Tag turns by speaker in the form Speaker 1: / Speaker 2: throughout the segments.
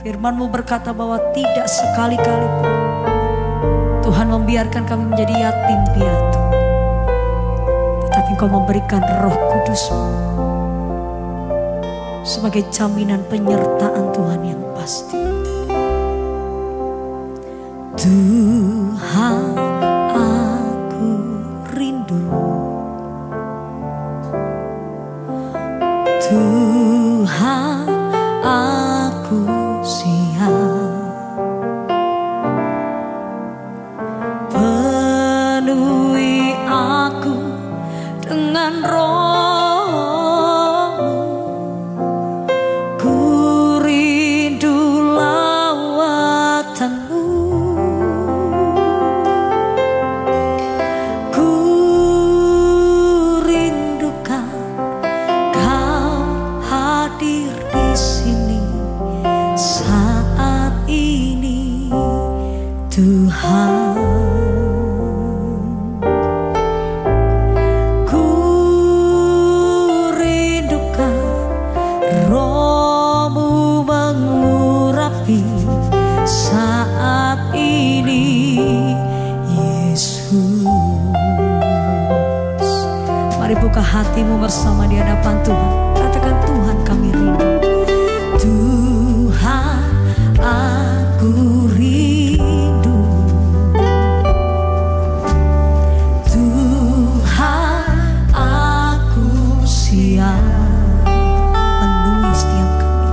Speaker 1: Firman-Mu berkata bahwa tidak sekali-kali pun Tuhan membiarkan kami menjadi yatim piatu, tetapi Engkau memberikan Roh Kudus-Mu sebagai jaminan penyertaan Tuhan yang pasti. Tuhan, aku rindu. Tuhan, aku siap. Penuhi aku dengan Roh-Mu. Ku rindu lawatan-Mu. Ku rindukan Kau hadir di sini saat ini, Tuhan. Saat ini Yesus, mari buka hatimu bersama di hadapan Tuhan. Katakan, Tuhan kami rindu. Tuhan, aku rindu. Tuhan, aku siap. Penuhi setiap kami.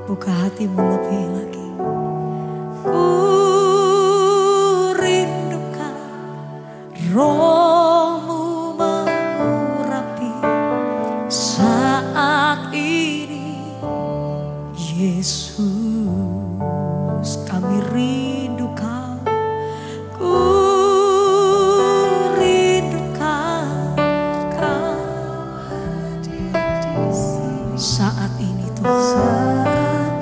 Speaker 1: buka hatimu lebih lagi. Ku rindukan roh Yesus, kami rindu Kau, ku rindukan Kau saat ini Tuhan,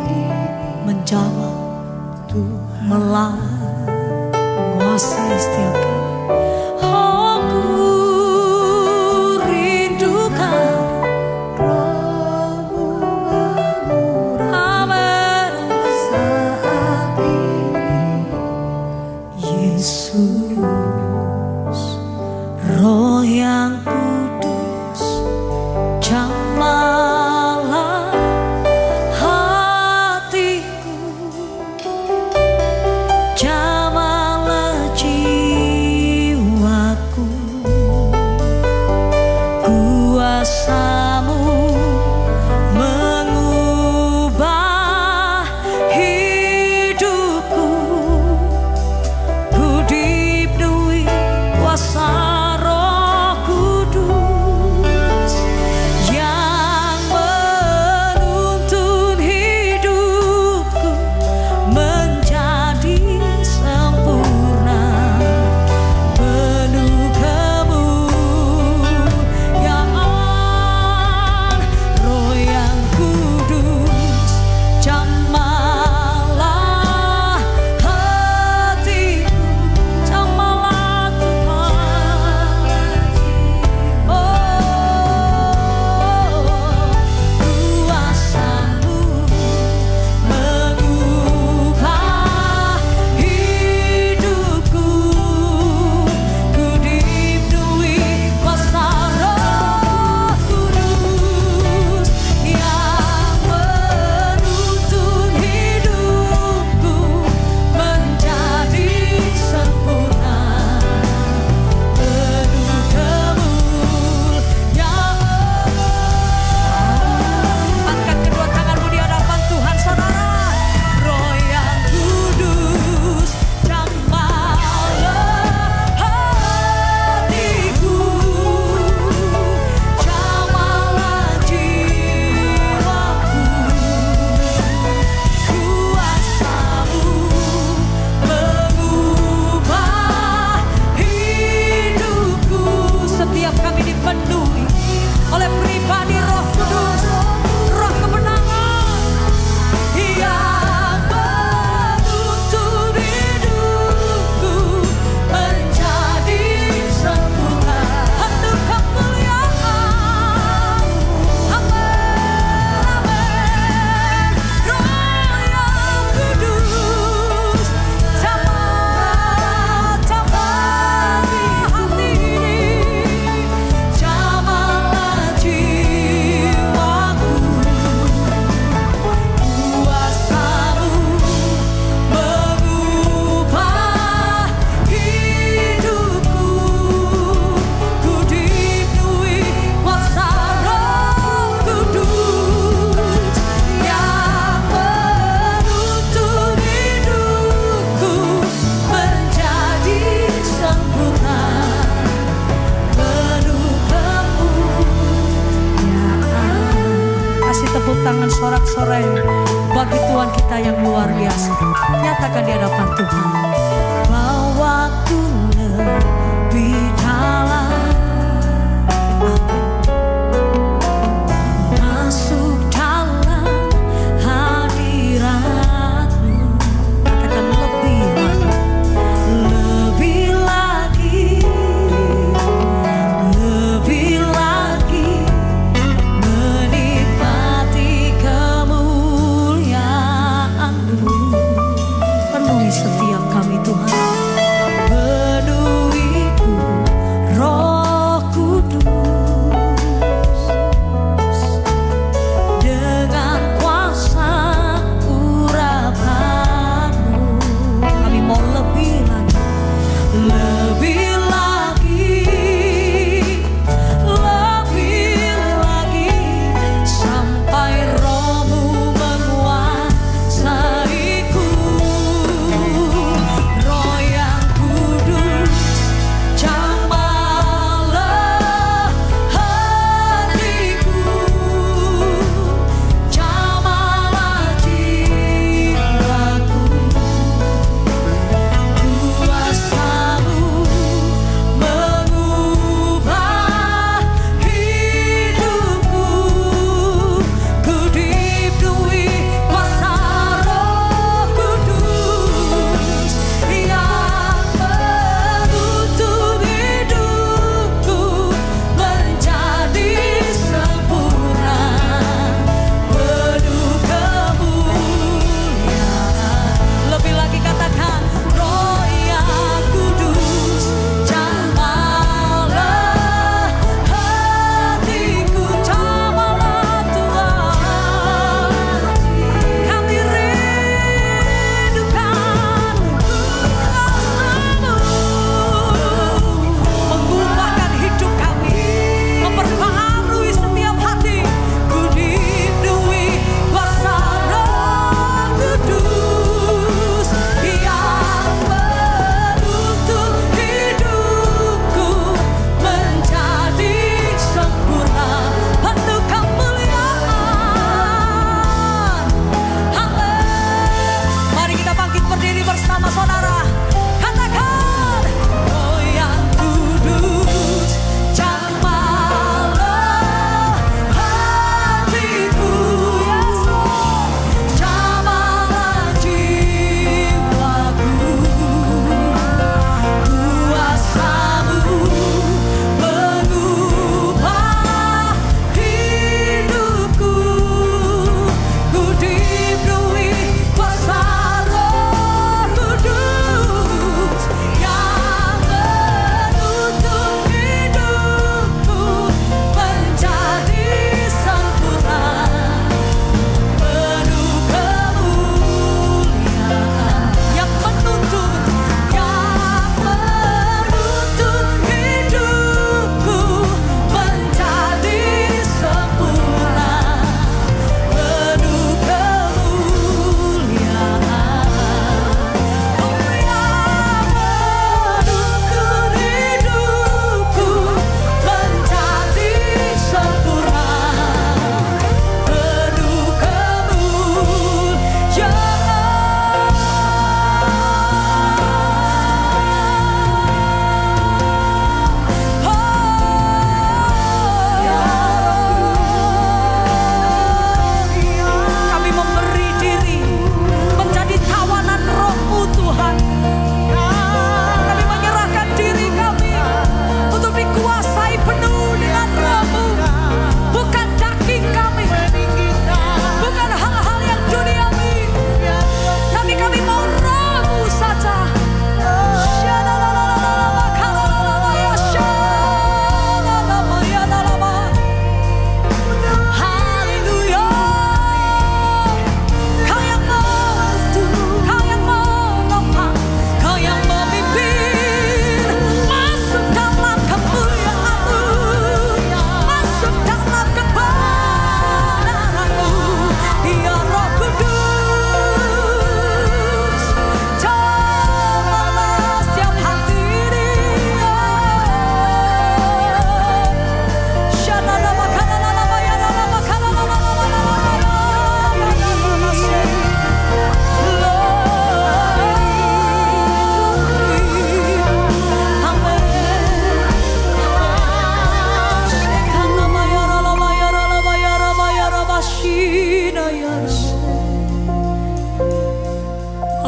Speaker 1: menjamah, melawan, menguasai setiap kami. Oh, ku rindukan Roh-Mu mengurapi saat ini. Yesus, Roh yang kudus, jamahlah hatiku, jamahlah jiwaku. Kuasa-Mu mengubah hidupku, ku dipenuhi kuasa Roh Kudus yang menuntun hidupku menjadi sempurna, penuh kemuliaan. Roh yang kudus, jamahlah hatiku, jamahlah Tuhan. Kuasa-Mu mengubah hidupku, ku dipenuhi kuasa Roh Kudus yang menuntun hidupku menjadi sempurna, penuh kemuliaan. Angkat kedua tanganmu di hadapan Tuhan, saudara. Roh yang kudus, jamahlah hatiku, jamahlah jiwaku. Kuasa-Mu mengubah hidupku. Setiap kami dipenuhi oleh pribadi Roh Kudus, Roh kemenangan yang menuntun hidupku menjadi sempurna, penuh kemuliaan. Amin, amin. Roh yang kudus, jamahlah hati ini, jamahlah jiwaku. Kuasa-Mu mengubah hidupku, ku dipenuhi kuasa Roh Kudus yang menuntun hidupku menjadi sempurna, penuh kemuliaan. Kasih tepuk tangan sorak-sorai bagi Tuhan kita yang luar biasa. Nyatakan di hadapan Tuhan bahwa Ku lebih dalam, masuk dalam hadirat-Mu. Katakan lebih lagi, lebih lagi menikmati kemuliaan-Mu. Penuhi setiap kami Tuhan, penuhi ku Roh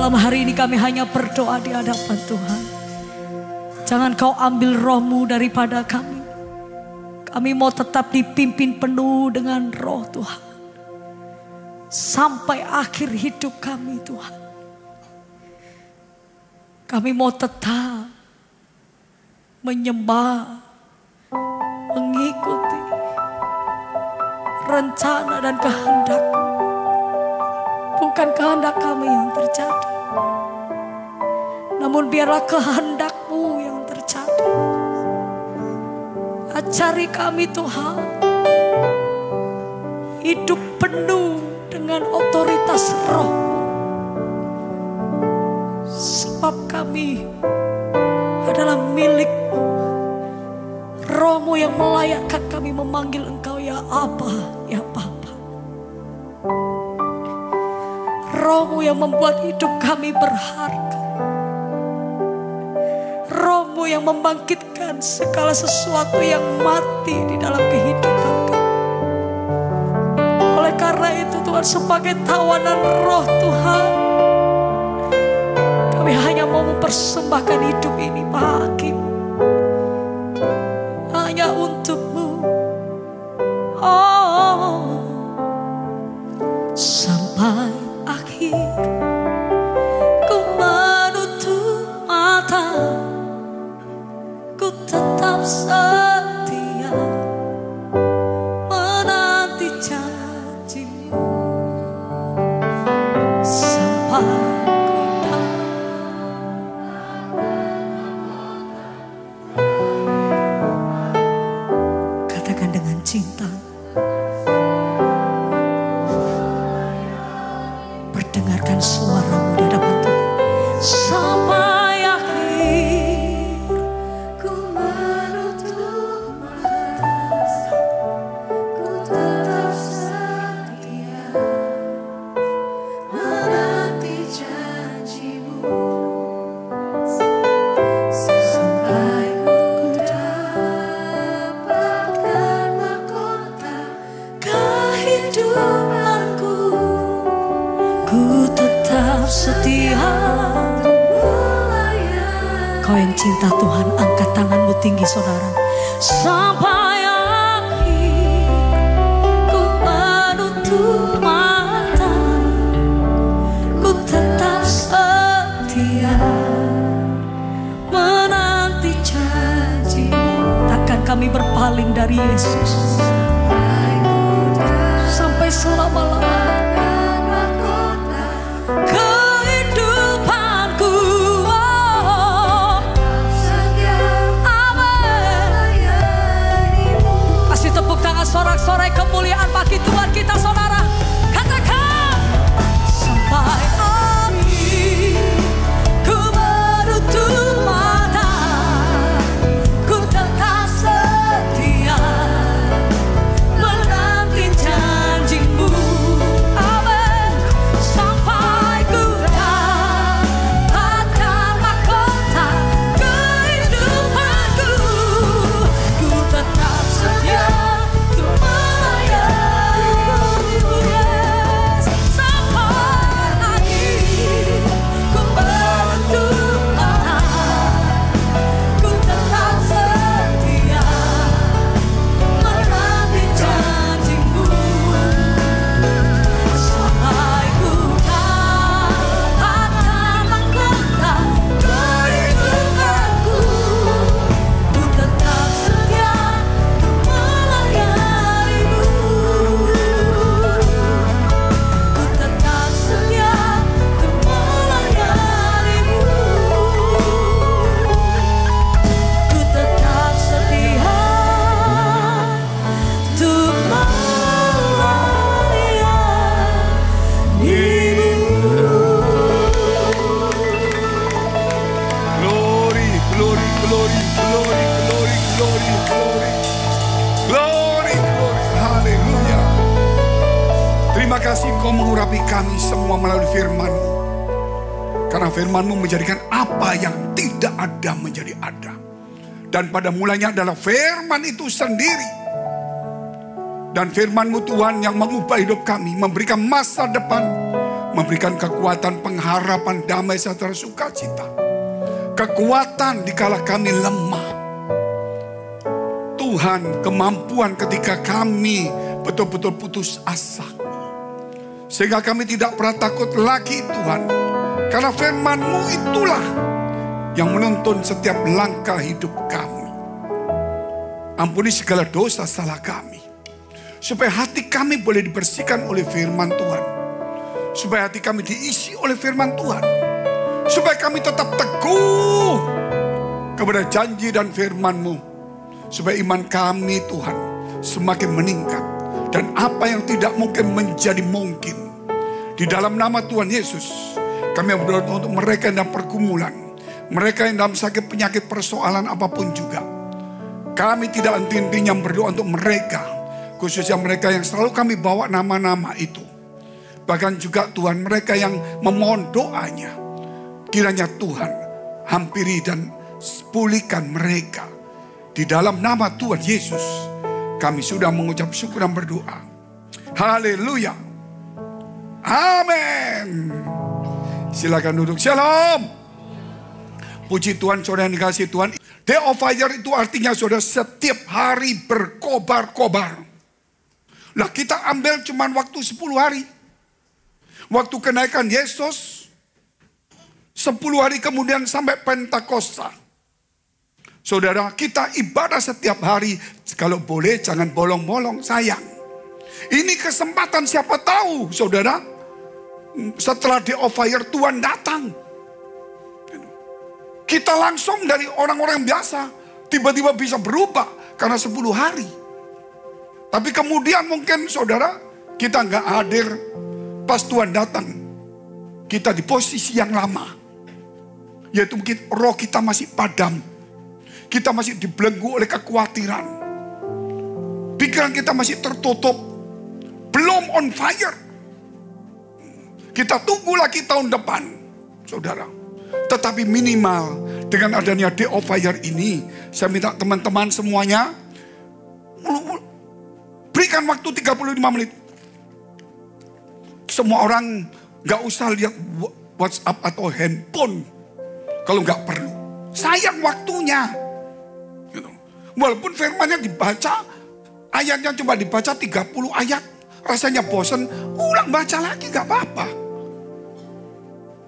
Speaker 1: Malam hari ini kami hanya berdoa di hadapan Tuhan. Jangan kau ambil roh-Mu daripada kami. Kami mau tetap dipimpin penuh dengan roh Tuhan. Sampai akhir hidup kami Tuhan. Kami mau tetap menyembah, mengikuti rencana dan kehendak-Mu. Bukan kehendak kami yang terjadi, namun biarlah kehendak-Mu yang terjadi. Ajari kami Tuhan, hidup penuh dengan otoritas roh-Mu. Sebab kami adalah milik-Mu. Roh-Mu yang melayakkan kami memanggil Engkau ya Abba, ya Bapa. Roh-Mu yang membuat hidup kami berharga. Roh-Mu yang membangkitkan segala sesuatu yang mati di dalam kehidupan kami. Oleh karena itu Tuhan, sebagai tawanan roh Tuhan, kami hanya mau mempersembahkan hidup ini bagi-Mu, hanya untuk-Mu. Oh, sampai akhir ku menutup mata, ku tetap setia menanti janji-Mu. Sampai ku katakan dengan cinta, dengarkan suara-Mu di hadapan Tuhan. Sampai akhir ku menutup mata, ku tetap setia menanti janji-Mu. Sampai ku dapatkan mahkota kehidupanku. Ku tetap setia. Kau yang cinta Tuhan, angkat tanganmu tinggi saudara. Sampai akhir ku menutup mata, ku tetap setia menanti janji-Mu. Takkan kami berpaling dari Yesus sampai selama-lamanya. Kehidupanku, oh, amin. Kasih tepuk tangan sorak-sorai kemuliaan bagi Tuhan kita saudara. Katakan, sampai akhir ku menutup mata, ku tetap setia menanti janji-Mu. Amin. Sampai ku dapatkan mahkota kehidupanku, ku tetap setia untuk melayani-Mu, Yesus. Sampai akhir ku menutup mata, ku tetap setia menanti janji-Mu. Sampai ku dapatkan mahkota kehidupanku, ku tetap setia untuk melayani-Mu. Ku tetap setia untuk melayani-Mu. Ku tetap setia untuk
Speaker 2: Glory, glory, glory, glory, glory, glory, glory. Glory, glory, haleluya. Terima kasih Engkau mengurapi kami semua melalui firman-Mu. Karena firman-Mu menjadikan apa yang tidak ada menjadi ada. Dan pada mulanya adalah firman itu sendiri. Dan firman-Mu Tuhan yang mengubah hidup kami, memberikan masa depan, Memberikan kekuatan, pengharapan, damai, sejahtera, sukacita. Kekuatan dikala kami lemah. Tuhan, kemampuan ketika kami betul-betul putus asa. Sehingga kami tidak pernah takut lagi Tuhan. Karena firman-Mu itulah yang menuntun setiap langkah hidup kami. Ampuni segala dosa salah kami. Supaya hati kami boleh dibersihkan oleh firman Tuhan. Supaya hati kami diisi oleh firman Tuhan. Supaya kami tetap teguh kepada janji dan firman-Mu. Supaya iman kami Tuhan semakin meningkat. Dan apa yang tidak mungkin menjadi mungkin. Di dalam nama Tuhan Yesus, kami berdoa untuk mereka yang dalam pergumulan. Mereka yang dalam sakit, penyakit, persoalan apapun juga. Kami tidak henti-hentinya berdoa untuk mereka. Khususnya mereka yang selalu kami bawa nama-nama itu. Bahkan juga Tuhan mereka yang memohon doanya. Kiranya Tuhan hampiri dan pulihkan mereka. Di dalam nama Tuhan Yesus, kami sudah mengucap syukur dan berdoa. Haleluya. Amin. Silakan duduk. Shalom. Puji Tuhan, saudara yang dikasihi Tuhan. Day of Fire itu artinya saudara setiap hari berkobar-kobar. Lah kita ambil cuma waktu 10 hari. Waktu kenaikan Yesus 10 hari kemudian sampai Pentakosta. Saudara, kita ibadah setiap hari. Kalau boleh jangan bolong-bolong, sayang. Ini kesempatan, siapa tahu saudara, setelah Day of Fire Tuhan datang. Kita langsung dari orang-orang biasa tiba-tiba bisa berubah karena 10 hari. Tapi kemudian mungkin saudara kita nggak hadir pas Tuhan datang. Kita di posisi yang lama. Yaitu mungkin roh kita masih padam. Kita masih dibelenggu oleh kekhawatiran. Pikiran kita masih tertutup. Belum on fire. Kita tunggu lagi tahun depan, saudara. Tetapi minimal dengan adanya Day of Fire ini, saya minta teman-teman semuanya berikan waktu 35 menit. Semua orang gak usah lihat WhatsApp atau handphone kalau gak perlu. Sayang waktunya. Gitu. Walaupun firmannya dibaca, ayatnya cuma dibaca 30 ayat, rasanya bosan, ulang baca lagi gak apa-apa.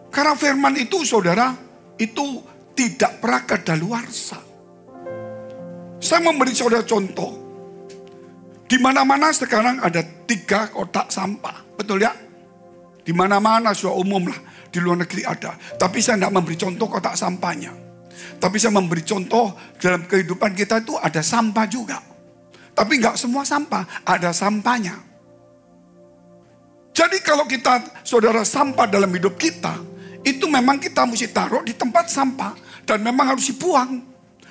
Speaker 2: Karena firman itu saudara, itu tidak pernah kadaluarsa. Saya memberi saudara contoh. Di mana-mana sekarang ada 3 kotak sampah. Betul ya? Di mana-mana sudah umum lah. Di luar negeri ada. Tapi saya tidak memberi contoh kotak sampahnya. Tapi saya memberi contoh dalam kehidupan kita itu ada sampah juga. Tapi nggak semua sampah, ada sampahnya. Jadi kalau kita saudara sampah dalam hidup kita, itu memang kita mesti taruh di tempat sampah. Dan memang harus dibuang.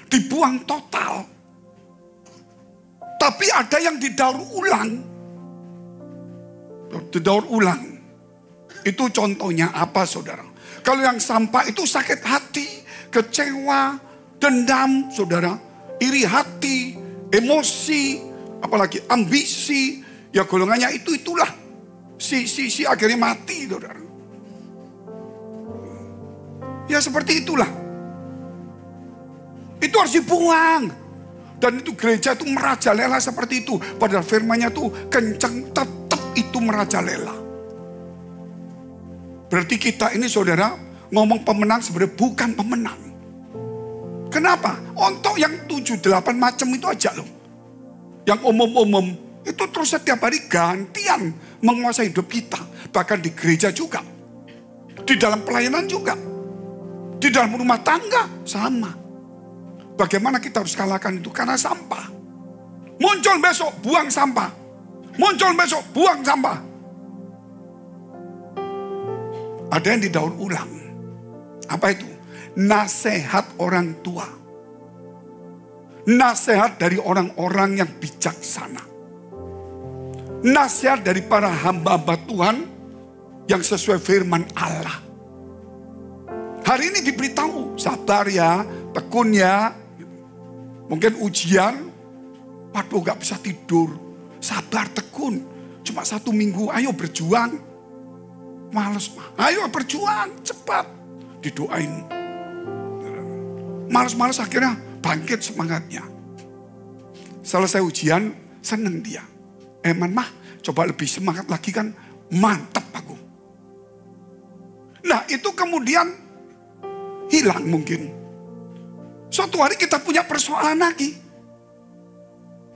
Speaker 2: Dibuang total. Tapi ada yang didaur ulang. Didaur ulang. Itu contohnya apa saudara? Kalau yang sampah itu sakit hati, kecewa, dendam saudara. Iri hati, emosi, apalagi ambisi. Ya golongannya itulah. Si akhirnya mati saudara. Ya seperti itulah. Itu harus dibuang. Dan itu gereja itu merajalela seperti itu. Padahal firmannya tuh kencang, tetap itu merajalela. Berarti kita ini saudara ngomong pemenang sebenarnya bukan pemenang. Kenapa? Untuk yang 7-8 macam itu aja loh. Yang umum-umum itu terus setiap hari gantian menguasai hidup kita. Bahkan di gereja juga. Di dalam pelayanan juga. Di dalam rumah tangga sama. Bagaimana kita harus kalahkan itu? Karena sampah. Muncul besok, buang sampah. Muncul besok, buang sampah. Ada yang didaur ulang. Apa itu? Nasihat orang tua. Nasihat dari orang-orang yang bijaksana. Nasihat dari para hamba-hamba Tuhan yang sesuai firman Allah. Hari ini diberitahu, sabar ya, tekun ya. Mungkin ujian, waduh gak bisa tidur. Sabar, tekun. Cuma 1 minggu, ayo berjuang. males mah. Ayo berjuang, cepat. Didoain. Males-males akhirnya bangkit semangatnya. Selesai ujian, seneng dia. Eman mah, coba lebih semangat lagi kan, mantap aku. Nah itu kemudian hilang mungkin. Suatu hari kita punya persoalan lagi.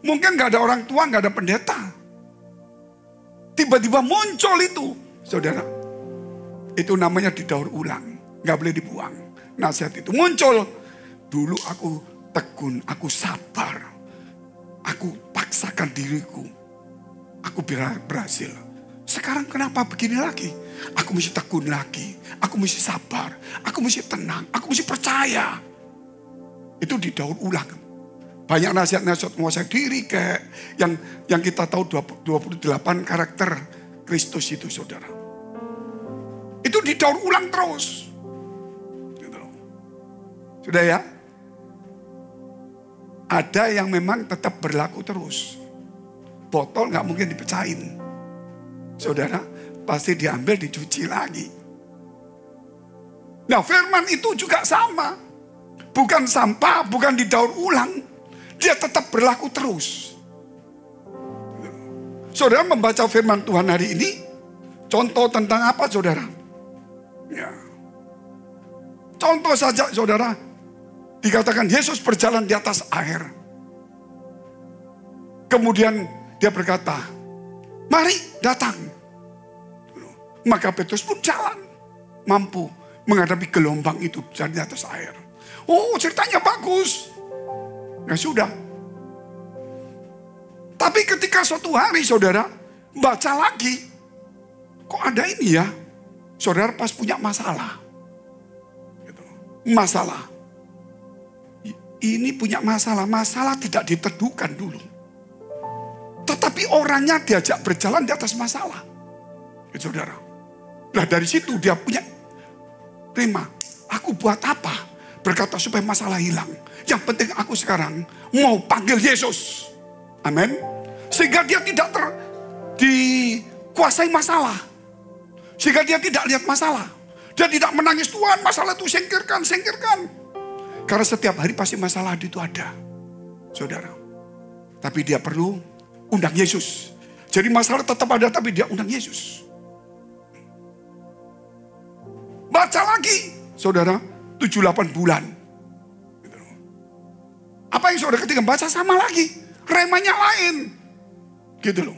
Speaker 2: Mungkin gak ada orang tua, gak ada pendeta. Tiba-tiba muncul itu, saudara. Itu namanya didaur ulang, gak boleh dibuang. Nasihat itu muncul. Dulu aku tekun, aku sabar. Aku paksakan diriku. Aku berhasil. Sekarang kenapa begini lagi? Aku mesti tekun lagi. Aku mesti sabar. Aku mesti tenang. Aku mesti percaya. Itu didaur ulang. Banyak nasihat-nasihat menguasai diri kayak yang kita tahu 28 karakter Kristus itu, saudara. Itu didaur ulang terus. Sudah ya? Ada yang memang tetap berlaku terus. Botol gak mungkin dipecahin. Saudara, pasti diambil, dicuci lagi. Nah, firman itu juga sama. Bukan sampah, bukan didaur ulang. Dia tetap berlaku terus. Saudara membaca firman Tuhan hari ini, contoh tentang apa, saudara? Ya. Contoh saja, saudara. Dikatakan Yesus berjalan di atas air. Kemudian dia berkata, mari datang. Maka Petrus pun jalan. Mampu menghadapi gelombang itu di atas air. Oh, ceritanya bagus. Ya sudah. Tapi ketika suatu hari, saudara, baca lagi. Kok ada ini ya? Saudara pas punya masalah. Masalah. Ini punya masalah. Masalah tidak diteduhkan dulu. Tetapi orangnya diajak berjalan di atas masalah. Ya, saudara. Nah dari situ dia punya tema. Aku buat apa? Berkata supaya masalah hilang. Yang penting aku sekarang mau panggil Yesus. Amin. Sehingga dia tidak dikuasai masalah. Sehingga dia tidak lihat masalah. Dia tidak menangis, Tuhan masalah itu singkirkan, singkirkan. Karena setiap hari pasti masalah itu ada. Saudara. Tapi dia perlu undang Yesus. Jadi masalah tetap ada tapi dia undang Yesus. Baca lagi. Saudara. 7-8 bulan. Apa yang saudara ketika baca sama lagi. Remanya lain. Gitu loh.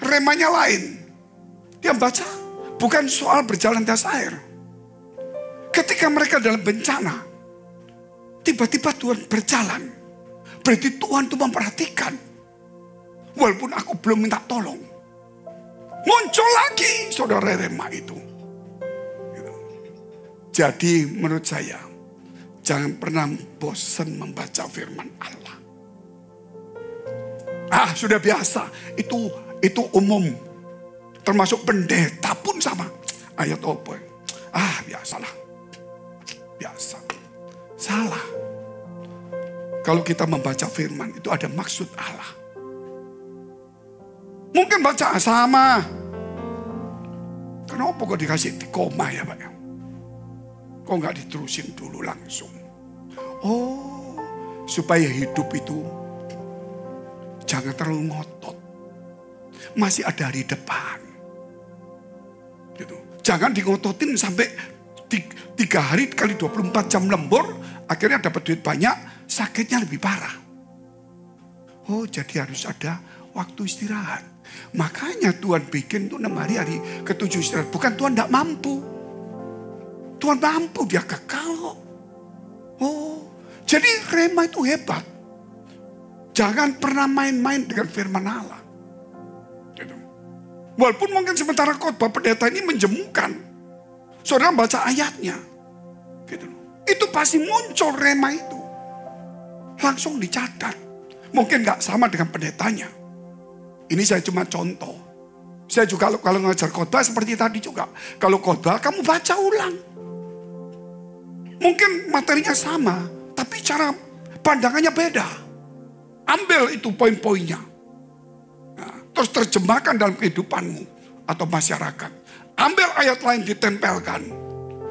Speaker 2: Remanya lain. Dia baca. Bukan soal berjalan di atas air. Ketika mereka dalam bencana. Tiba-tiba Tuhan berjalan. Berarti Tuhan itu memperhatikan. Walaupun aku belum minta tolong. Muncul lagi saudara rema itu. Gitu. Jadi menurut saya. Jangan pernah bosan membaca firman Allah. Ah sudah biasa. Itu umum. Termasuk pendeta pun sama. Ayat apa? Ah biasalah. Biasa. Salah. Kalau kita membaca firman itu ada maksud Allah. Mungkin baca sama. Kenapa kok dikasih koma ya Pak? Kok nggak diterusin dulu langsung? Oh, supaya hidup itu jangan terlalu ngotot. Masih ada hari depan. Gitu. Jangan dingototin sampai 3 hari kali 24 jam lembur. Akhirnya dapat duit banyak, sakitnya lebih parah. Oh, jadi harus ada waktu istirahat. Makanya Tuhan bikin tuh 6 hari ke-7 istirahat. Bukan Tuhan tidak mampu. Tuhan mampu, dia kekal kok. Oh, jadi rema itu hebat. Jangan pernah main-main dengan firman Allah. Gitu. Walaupun mungkin sementara khotbah pendeta ini menjemukan. Saudara baca ayatnya. Gitu. Itu pasti muncul rema itu. Langsung dicatat. Mungkin gak sama dengan pendetanya. Ini saya cuma contoh. Saya juga kalau ngajar khotbah seperti tadi juga. Kalau khotbah kamu baca ulang. Mungkin materinya sama. Tapi cara pandangannya beda. Ambil itu poin-poinnya. Nah, terus terjemahkan dalam kehidupanmu. Atau masyarakat. Ambil ayat lain ditempelkan.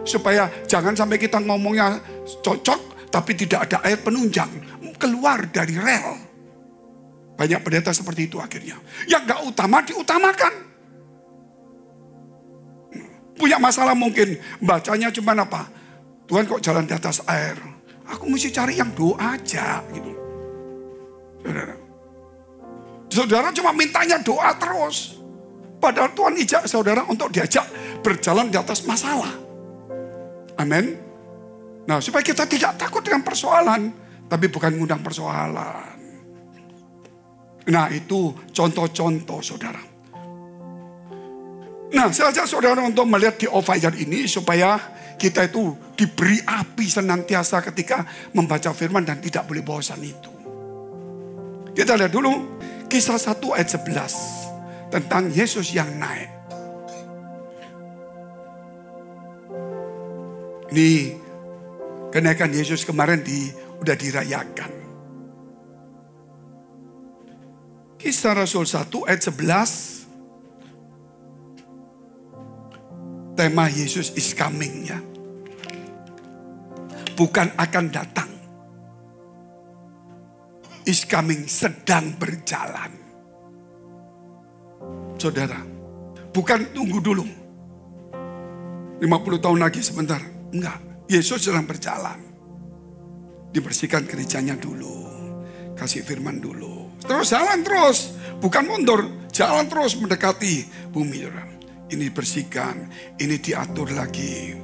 Speaker 2: Supaya jangan sampai kita ngomongnya cocok, tapi tidak ada ayat penunjang. Keluar dari rel. Banyak pendeta seperti itu akhirnya. Yang gak utama diutamakan. Punya masalah mungkin. Bacanya cuma apa? Tuhan kok jalan di atas air. Aku mesti cari yang doa aja gitu. Saudara cuma mintanya doa terus. Padahal Tuhan ijak saudara untuk diajak berjalan di atas masalah. Amin. Nah, supaya kita tidak takut dengan persoalan, tapi bukan ngundang persoalan. Nah, itu contoh-contoh saudara. Nah, saya ajak saudara untuk melihat di on-fire ini supaya kita itu diberi api senantiasa ketika membaca firman dan tidak boleh bosan itu. Kita lihat dulu Kisah 1 ayat 11. Tentang Yesus yang naik. Ini kenaikan Yesus kemarin udah dirayakan. Kisah Rasul 1 ayat 11. Tema Yesus is coming ya. Bukan akan datang. Is coming, sedang berjalan. Saudara, bukan tunggu dulu 50 tahun lagi sebentar. Enggak, Yesus sedang berjalan. Dibersihkan gerejanya dulu, kasih firman dulu, terus jalan terus, bukan mundur, jalan terus mendekati bumi. Ini bersihkan, ini diatur lagi,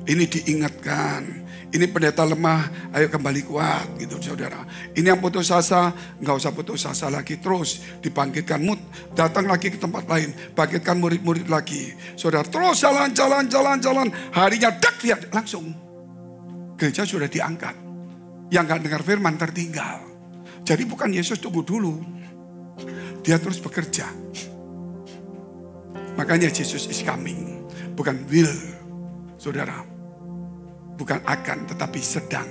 Speaker 2: ini diingatkan. Ini pendeta lemah, ayo kembali kuat gitu saudara. Ini yang putus asa, nggak usah putus asa lagi, terus dibangkitkan mood, datang lagi ke tempat lain, bangkitkan murid-murid lagi. Saudara terus jalan. Harinya lihat langsung gereja sudah diangkat. Yang nggak dengar firman tertinggal. Jadi bukan Yesus tunggu dulu, dia terus bekerja. Makanya Jesus is coming, bukan will, saudara. Bukan akan, tetapi sedang.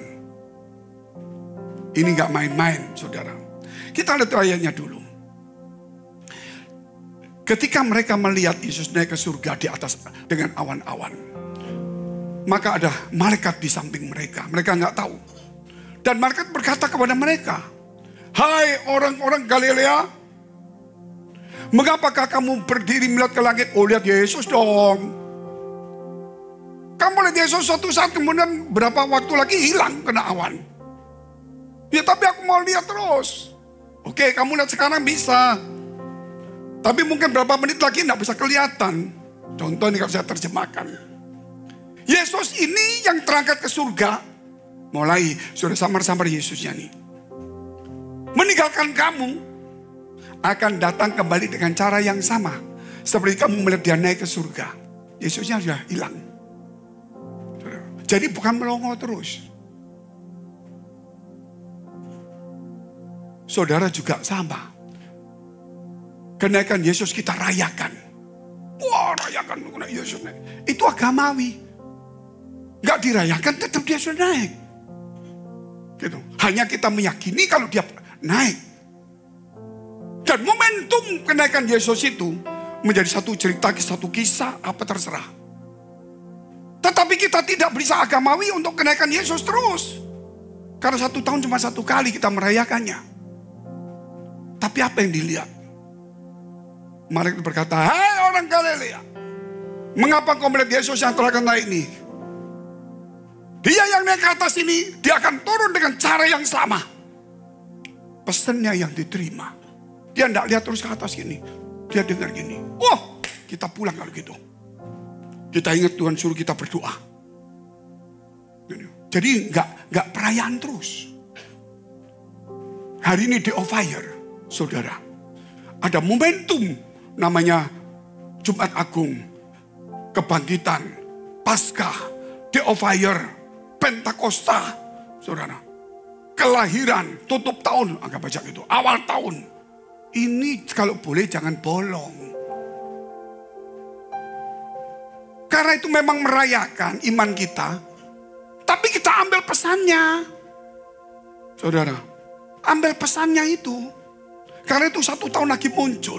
Speaker 2: Ini gak main-main, saudara. Kita lihat ayatnya dulu. Ketika mereka melihat Yesus naik ke surga di atas dengan awan-awan, maka ada malaikat di samping mereka. Mereka gak tahu. Dan malaikat berkata kepada mereka, "Hai orang-orang Galilea, mengapakah kamu berdiri melihat ke langit?" Oh, lihat Yesus dong. Kamu lihat Yesus suatu saat kemudian berapa waktu lagi hilang kena awan. Ya tapi aku mau lihat terus. Oke, kamu lihat sekarang bisa. Tapi mungkin berapa menit lagi tidak bisa kelihatan. Contoh ini kalau saya terjemahkan. Yesus ini yang terangkat ke surga. Mulai sudah samar-samar Yesusnya nih. Meninggalkan kamu. Akan datang kembali dengan cara yang sama. Seperti kamu melihat dia naik ke surga. Yesusnya sudah hilang. Jadi bukan melongo terus. Saudara juga sama. Kenaikan Yesus kita rayakan. Wah, rayakan Yesus naik. Itu agamawi. Gak dirayakan tetap dia sudah naik. Gitu. Hanya kita meyakini kalau dia naik. Dan momentum kenaikan Yesus itu menjadi satu cerita, satu kisah, apa terserah. Tetapi kita tidak bisa agamawi untuk kenaikan Yesus terus. Karena 1 tahun cuma 1 kali kita merayakannya. Tapi apa yang dilihat? Malaikat berkata, "Hai orang Galilea, mengapa kau melihat Yesus yang telah naik ini? Dia yang naik ke atas ini, dia akan turun dengan cara yang sama." Pesannya yang diterima. Dia tidak lihat terus ke atas gini. Dia dengar gini. Wah, kita pulang kalau gitu. Kita ingat Tuhan suruh kita berdoa. Jadi nggak perayaan terus. Hari ini di on-fire, saudara. Ada momentum namanya Jumat Agung, Kebangkitan, Paskah, di on-fire, Pentakosta, saudara. Kelahiran, tutup tahun, anggap aja gitu, awal tahun. Ini kalau boleh jangan bolong. Karena itu memang merayakan iman kita. Tapi kita ambil pesannya. Saudara, ambil pesannya itu. Karena itu 1 tahun lagi muncul.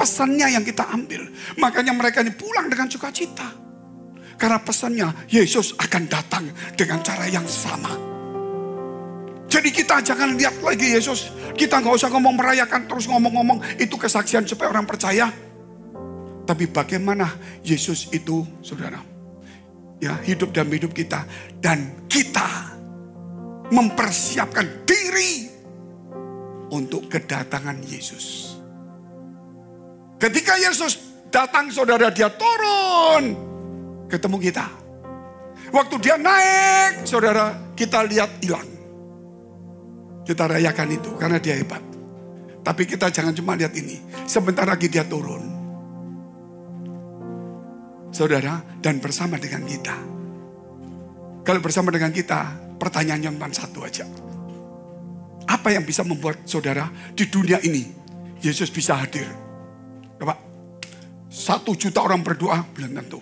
Speaker 2: pesannya yang kita ambil. Makanya mereka ini pulang dengan sukacita. Karena pesannya Yesus akan datang dengan cara yang sama. Jadi kita jangan lihat lagi Yesus. Kita nggak usah ngomong merayakan terus ngomong-ngomong. Itu kesaksian supaya orang percaya. Tapi bagaimana Yesus itu, saudara, ya, hidup dalam hidup kita. Dan kita mempersiapkan diri untuk kedatangan Yesus. Ketika Yesus datang, saudara, dia turun ketemu kita. Waktu dia naik, saudara, kita lihat hilang. Kita rayakan itu karena dia hebat. Tapi kita jangan cuma lihat ini. Sebentar lagi dia turun, saudara, dan bersama dengan kita. Kalau bersama dengan kita, pertanyaannya cuma satu aja. Apa yang bisa membuat saudara di dunia ini Yesus bisa hadir? Coba, 1 juta orang berdoa, belum tentu.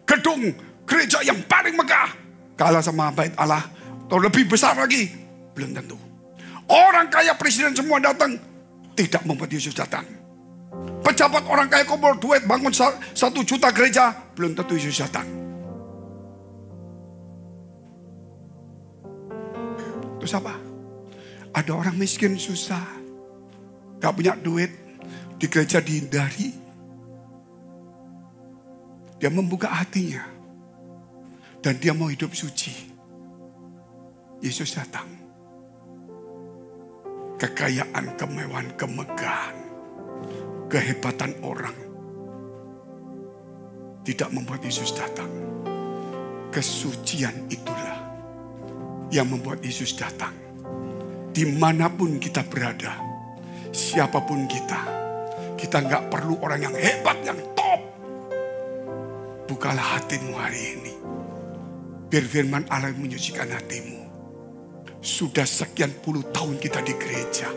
Speaker 2: Gedung gereja yang paling megah kalah sama bait Allah, atau lebih besar lagi, belum tentu. Orang kaya presiden semua datang, tidak membuat Yesus datang. Pejabat orang kaya kumpul duit bangun 1 juta gereja, belum tentu Yesus datang. Terus apa? Ada orang miskin susah, gak punya duit, di gereja dihindari. Dia membuka hatinya dan dia mau hidup suci. Yesus datang. Kekayaan, kemewahan, kemegahan, kehebatan orang tidak membuat Yesus datang. Kesucian itulah yang membuat Yesus datang. Dimanapun kita berada, siapapun kita nggak perlu orang yang hebat, yang top. Bukalah hatimu hari ini, biar firman Allah menyucikan hatimu. Sudah sekian puluh tahun kita di gereja,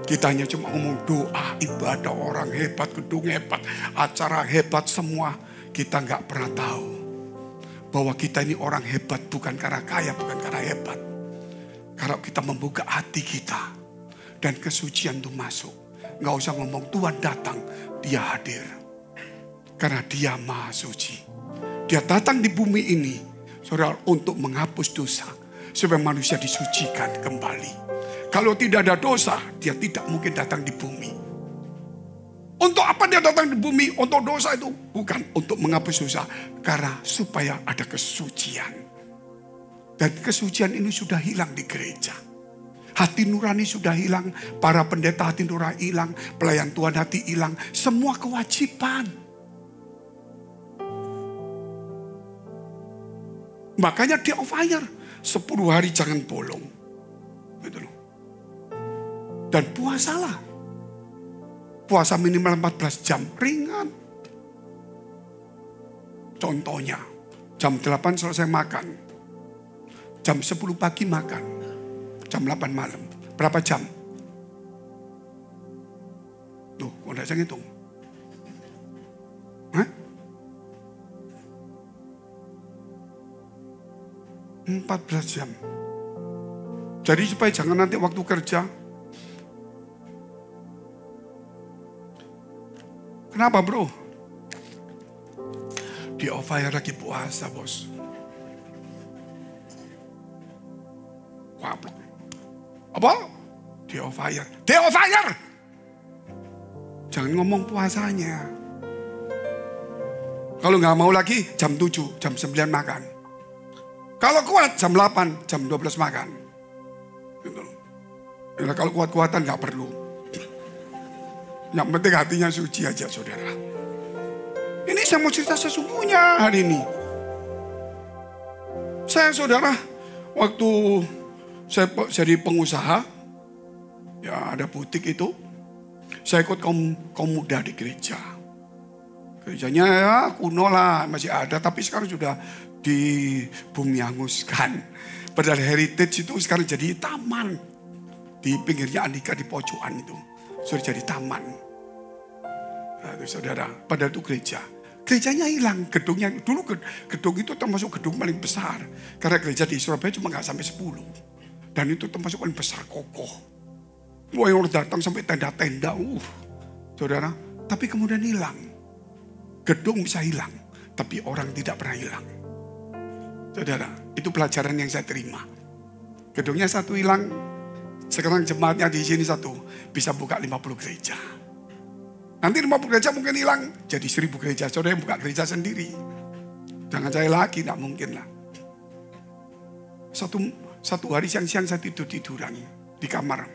Speaker 2: kita hanya cuma ngomong doa, ibadah, orang hebat, gedung hebat, acara hebat semua. Kita nggak pernah tahu bahwa kita ini orang hebat bukan karena kaya, bukan karena hebat. Kalau kita membuka hati kita dan kesucian itu masuk, nggak usah ngomong Tuhan datang, dia hadir. Karena dia maha suci. Dia datang di bumi ini, saudara, untuk menghapus dosa, supaya manusia disucikan kembali. Kalau tidak ada dosa, dia tidak mungkin datang di bumi. Untuk apa dia datang di bumi? Untuk dosa itu? Bukan, untuk menghapus dosa. Karena supaya ada kesucian. Dan kesucian ini sudah hilang di gereja. Hati nurani sudah hilang. Para pendeta hati nurani hilang. Pelayan Tuhan hati hilang. Semua kewajiban. Makanya dia on fire. 10 hari jangan bolong. Gitu loh. Dan puasalah. Puasa minimal 14 jam. Ringan. Contohnya. Jam 8 selesai makan. Jam 10 pagi makan. Jam 8 malam. Berapa jam? Tuh, udah saya ngitung. Hah? 14 jam. Jadi supaya jangan nanti waktu kerja. Kenapa bro? Di on fire lagi puasa bos. Apa? Di on fire. Di on fire. Jangan ngomong puasanya. Kalau nggak mau lagi jam 7, jam 9 makan. Kalau kuat jam 8, jam 12 makan. Gitu. Ya, kalau kuat-kuatan gak perlu. Yang penting hatinya suci aja saudara. Ini saya mau cerita sesungguhnya hari ini. Saya saudara, waktu saya jadi pengusaha, ya ada butik itu. Saya ikut kaum muda di gereja. Gerejanya ya kuno lah, masih ada. Tapi sekarang sudah di bumi hanguskan. Padahal heritage itu sekarang jadi taman. Di pinggirnya Andika di pojokan itu sudah jadi taman. Nah, itu saudara, padahal itu gereja. Gerejanya hilang, gedungnya dulu gedung itu termasuk gedung paling besar. Karena gereja di Surabaya cuma nggak sampai 10. Dan itu termasuk paling besar kokoh. Wah, yang datang sampai tenda-tenda. Saudara, tapi kemudian hilang. Gedung bisa hilang, tapi orang tidak pernah hilang. Saudara, itu pelajaran yang saya terima. Gedungnya satu hilang, sekarang jemaatnya di sini satu, bisa buka 50 gereja. Nanti 50 gereja mungkin hilang, jadi 1000 gereja. Saudara yang buka gereja sendiri. Jangan saya lagi, tidak mungkin lah. Satu hari siang-siang saya tiduran di kamar.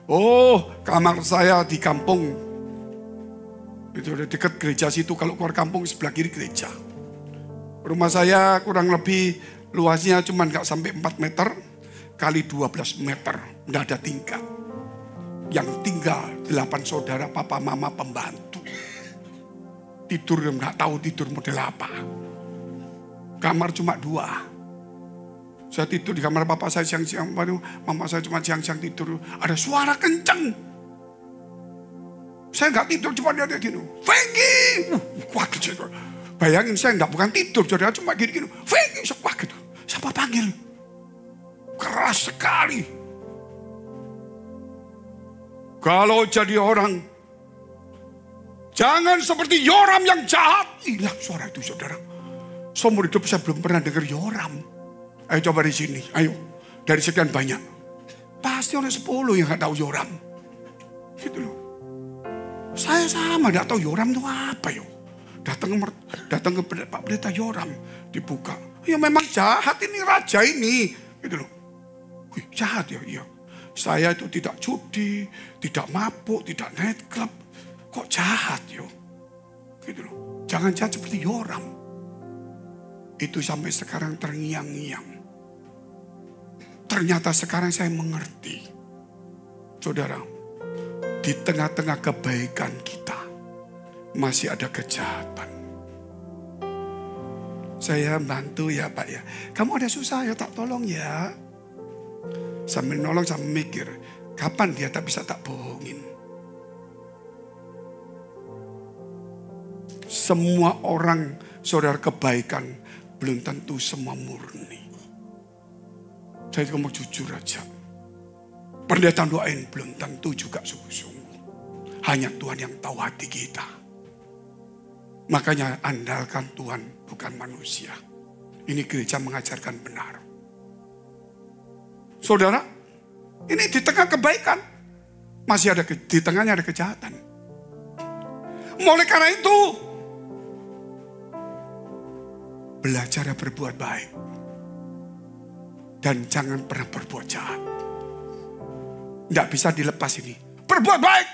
Speaker 2: Oh, kamar saya di kampung. Itu udah dekat gereja situ. Kalau keluar kampung sebelah kiri gereja. Rumah saya kurang lebih luasnya cuma nggak sampai 4 meter kali 12 meter. Nggak ada tingkat. Yang tinggal 8 saudara, papa, mama, pembantu. Tidur nggak tahu tidur model apa. Kamar cuma 2. Saya tidur di kamar papa saya siang-siang. Mama saya cuma siang-siang tidur. Ada suara kencang. Saya nggak tidur, cuma dia gini. Fengki! Wah gitu. Bayangin saya bukan tidur. Saudara cuma gini-gini. Fengki! Wah gitu. Siapa panggil? Keras sekali. Kalau jadi orang, jangan seperti Yoram yang jahat. Hilang suara itu saudara. Seumur hidup saya belum pernah dengar Yoram. Ayo coba di sini, ayo. Dari sekian banyak. Pasti orang 10 yang gak tahu Yoram. Gitu loh. Saya sama gak tahu Yoram itu apa yo. Datang ke Pak Pendeta Yoram. Dibuka. Ya memang jahat ini, raja ini. Gitu loh. Wih, jahat ya, iya. Saya itu tidak judi, tidak mabuk, tidak nightclub. Kok jahat yo. Gitu loh. Jangan jahat seperti Yoram. Itu sampai sekarang terngiang-ngiang. Ternyata sekarang saya mengerti. Saudara, di tengah-tengah kebaikan kita masih ada kejahatan. Saya bantu ya Pak ya. Kamu ada susah ya tak tolong ya. Sambil nolong sambil mikir. Kapan dia tak bisa tak bohongin. Semua orang saudara kebaikan belum tentu semua murni. Saya ngomong jujur aja. Pendeta doain belum tentu juga sungguh-sungguh. Hanya Tuhan yang tahu hati kita. Makanya andalkan Tuhan bukan manusia. Ini gereja mengajarkan benar. Saudara, ini di tengah kebaikan. Masih ada di tengahnya ada kejahatan. Oleh karena itu, belajar berbuat baik. Dan jangan pernah berbuat jahat. Tidak bisa dilepas ini. Berbuat baik.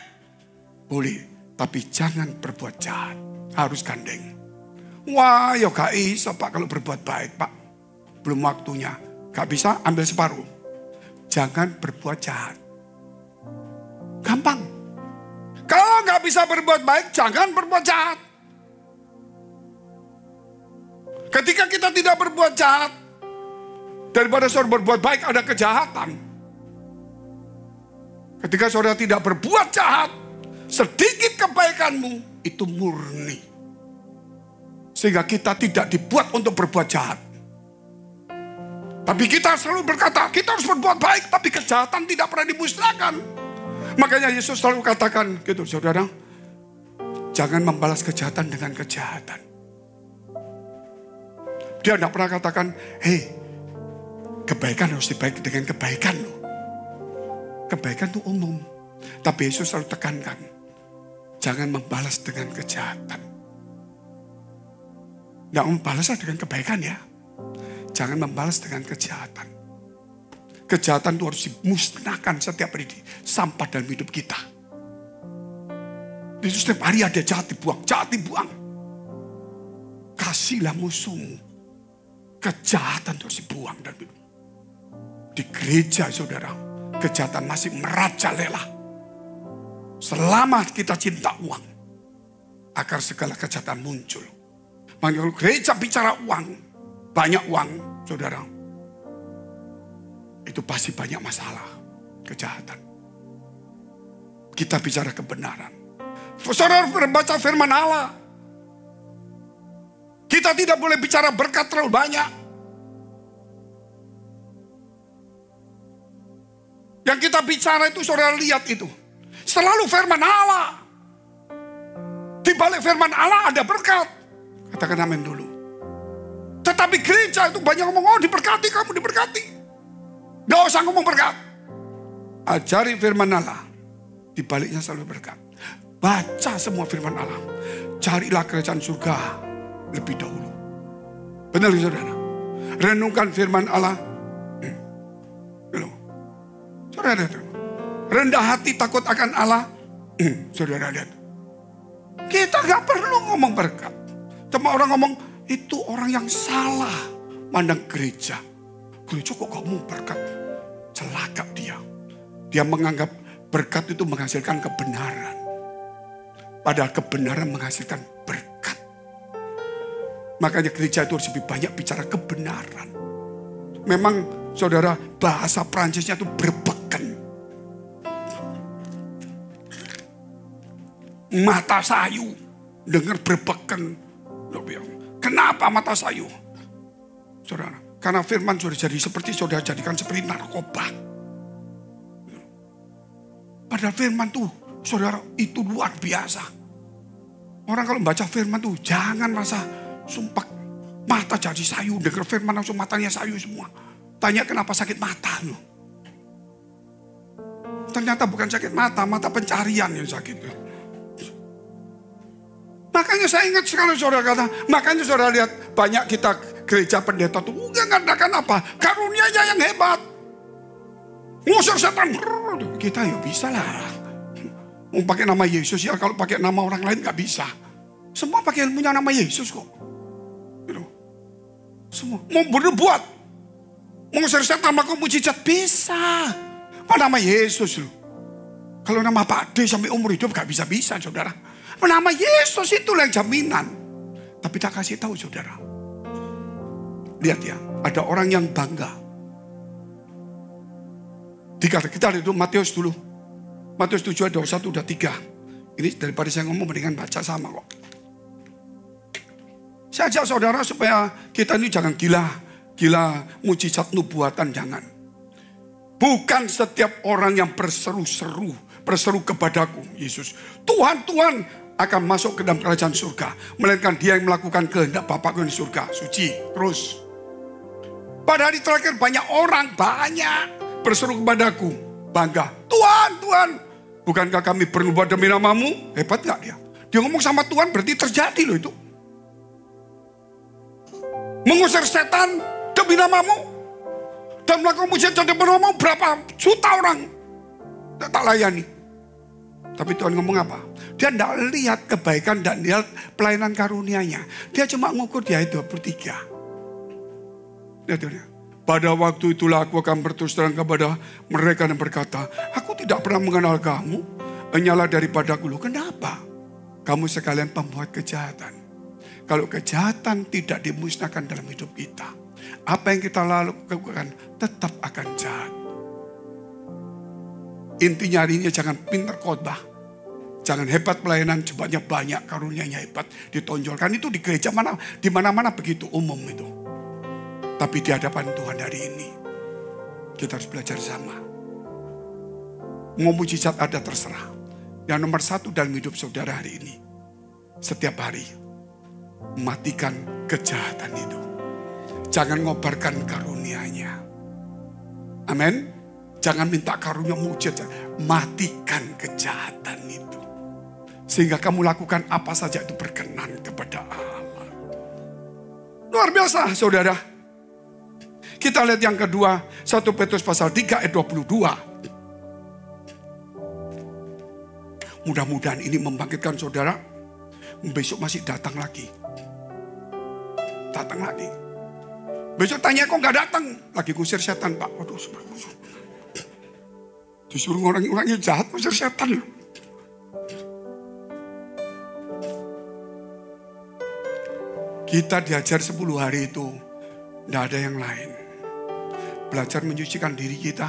Speaker 2: Boleh. Tapi jangan berbuat jahat. Harus gandeng. Wah ya gak bisa Pak kalau berbuat baik Pak. Belum waktunya. Gak bisa ambil separuh. Jangan berbuat jahat. Gampang. Kalau gak bisa berbuat baik, jangan berbuat jahat. Ketika kita tidak berbuat jahat, daripada saudara berbuat baik ada kejahatan. Ketika saudara tidak berbuat jahat, sedikit kebaikanmu itu murni. Sehingga kita tidak dibuat untuk berbuat jahat. Tapi kita selalu berkata, kita harus berbuat baik, tapi kejahatan tidak pernah dimusnahkan. Makanya Yesus selalu katakan gitu, saudara, jangan membalas kejahatan dengan kejahatan. Dia tidak pernah katakan, hei, kebaikan harus dibaik dengan kebaikan loh. Kebaikan itu umum. Tapi Yesus selalu tekankan, jangan membalas dengan kejahatan. Tidak membalaslah dengan kebaikan ya. Jangan membalas dengan kejahatan. Kejahatan itu harus dimusnahkan setiap hari. Sampah dalam hidup kita. Itu setiap hari ada jahat dibuang. Jahat dibuang. Kasihlah musuhmu. Kejahatan itu harus dibuang dalam hidup. Di gereja saudara, kejahatan masih merajalela. Selama kita cinta uang, agar segala kejahatan muncul. Makanya kalau gereja bicara uang, banyak uang, saudara, itu pasti banyak masalah, kejahatan. Kita bicara kebenaran. Saudara membaca firman Allah. Kita tidak boleh bicara berkat terlalu banyak. Yang kita bicara itu saudara lihat itu. Selalu firman Allah. Di balik firman Allah ada berkat. Katakan amin dulu. Tetapi gereja itu banyak ngomong, oh diberkati, kamu diberkati. Gak usah ngomong berkat. Ajari firman Allah. Di baliknya selalu berkat. Baca semua firman Allah. Carilah kerajaan surga lebih dahulu. Benar saudara? Renungkan firman Allah. Saudara, rendah hati takut akan Allah. Saudara lihat. Kita gak perlu ngomong berkat. Cuma orang ngomong, itu orang yang salah mandang gereja. Gereja kok kamu berkat? Celaka dia. Dia menganggap berkat itu menghasilkan kebenaran. Padahal kebenaran menghasilkan berkat. Makanya gereja itu harus lebih banyak bicara kebenaran. Memang saudara, bahasa Prancisnya itu berbeken. Mata sayu. Dengar berbeken. Kenapa mata sayu? Saudara, karena firman sudah jadi seperti saudara jadikan seperti narkoba. Padahal firman tuh, saudara, itu luar biasa. Orang kalau membaca firman tuh jangan merasa sumpah mata jadi sayu. Dengar firman langsung matanya sayu semua. Tanya kenapa sakit mata loh. Ternyata bukan sakit mata, mata pencarian yang sakit. Makanya saya ingat sekali saudara kata, makanya saudara lihat banyak kita gereja pendeta tuh enggak ngadakan apa, karunianya yang hebat. Ngusir setan. Kita ya bisa lah. Mau pakai nama Yesus ya, kalau pakai nama orang lain gak bisa. Semua pakai ilmunya nama Yesus kok. Gitu. Semua. Mau berbuat. Mengusir setan, melakukan mujizat bisa. Mau nama Yesus loh. Kalau nama Pak D sampai umur hidup gak bisa-bisa saudara. Nama Yesus itulah yang jaminan. Tapi tak kasih tahu saudara. Lihat ya, ada orang yang bangga. Kita lihat Matius dulu. Matius 7 ayat 21 udah 3. Ini daripada saya ngomong mendingan baca sama kok. Saya ajak saudara supaya kita ini jangan gila mujizat nubuatan, jangan. Bukan setiap orang yang berseru kepadaku, Yesus, Tuhan, Tuhan, akan masuk ke dalam kerajaan surga. Melainkan dia yang melakukan kehendak Bapakku yang di surga. Suci, terus. Pada hari terakhir banyak berseru kepadaku. Bangga, Tuhan, Tuhan, bukankah kami bernubuat demi namamu? Hebat gak dia? Dia ngomong sama Tuhan berarti terjadi loh itu. Mengusir setan demi namamu. Dan melakukan mujizat demi namamu, berapa juta orang tak layani. Tapi Tuhan ngomong apa? Dia tidak lihat kebaikan dan lihat pelayanan karunia-Nya. Dia cuma ngukur di ayat 23. Lihat. Pada waktu itulah aku akan berterus terang kepada mereka dan berkata, aku tidak pernah mengenal kamu, hanyalah daripadaku. Loh, kenapa? Kamu sekalian pembuat kejahatan. Kalau kejahatan tidak dimusnahkan dalam hidup kita, apa yang kita lakukan tetap akan jahat. Intinya hari ini jangan pintar khotbah. Jangan hebat pelayanan, jumlahnya banyak, karunia-Nya hebat, ditonjolkan. Itu di gereja mana, di mana-mana begitu umum itu. Tapi di hadapan Tuhan hari ini, kita harus belajar sama. Mau mujizat ada terserah. Yang nomor satu dalam hidup saudara hari ini, setiap hari, matikan kejahatan itu. Jangan ngobarkan karunia-Nya. Amin. Jangan minta karunia mujizat. Matikan kejahatan itu. Sehingga kamu lakukan apa saja itu berkenan kepada Allah. Luar biasa saudara. Kita lihat yang kedua, 1 Petrus pasal 3 ayat 22. Mudah-mudahan ini membangkitkan saudara. Besok masih datang lagi. Datang lagi. Besok tanya kok gak datang. Lagi kusir setan Pak. Waduh, disuruh orang-orangnya jahat kusir setan. Kita diajar 10 hari itu. Tidak ada yang lain. Belajar menyucikan diri kita.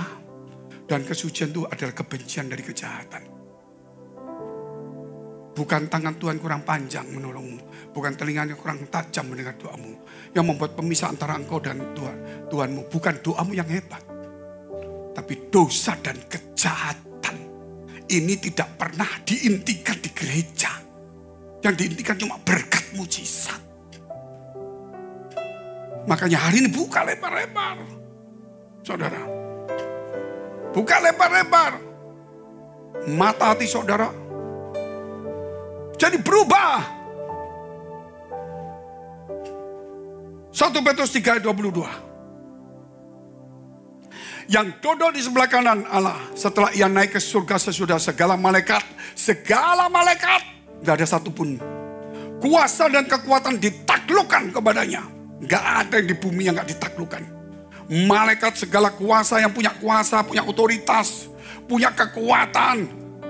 Speaker 2: Dan kesucian itu adalah kebencian dari kejahatan. Bukan tangan Tuhan kurang panjang menolongmu. Bukan telinganya kurang tajam mendengar doamu. Yang membuat pemisah antara engkau dan Tuhanmu. Bukan doamu yang hebat. Tapi dosa dan kejahatan. Ini tidak pernah diintikan di gereja. Yang diintikan cuma berkat mujizat. Makanya hari ini buka lebar-lebar. Saudara. Buka lebar-lebar. Mata hati saudara. Jadi berubah. 1 Petrus 3:22. Yang duduk di sebelah kanan Allah setelah ia naik ke surga sesudah segala malaikat, gak ada satupun kuasa dan kekuatan ditaklukkan kepadanya. Gak ada yang di bumi yang gak ditaklukkan. Malaikat segala kuasa yang punya kuasa, punya otoritas, punya kekuatan,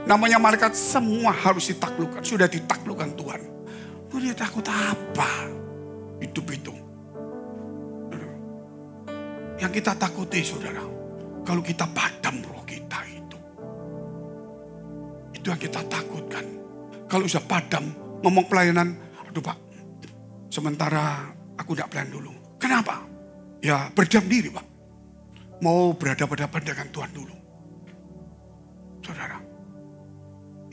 Speaker 2: namanya malaikat, semua harus ditaklukkan. Sudah ditaklukkan Tuhan. Dia takut apa? Hidup itu. Yang kita takuti saudara, kalau kita padam roh kita itu yang kita takutkan. Kalau sudah padam, ngomong pelayanan, aduh Pak, sementara aku tidak pelayan dulu. Kenapa? Ya berdiam diri Pak. Mau berhadapan-hadapan dengan Tuhan dulu. Saudara,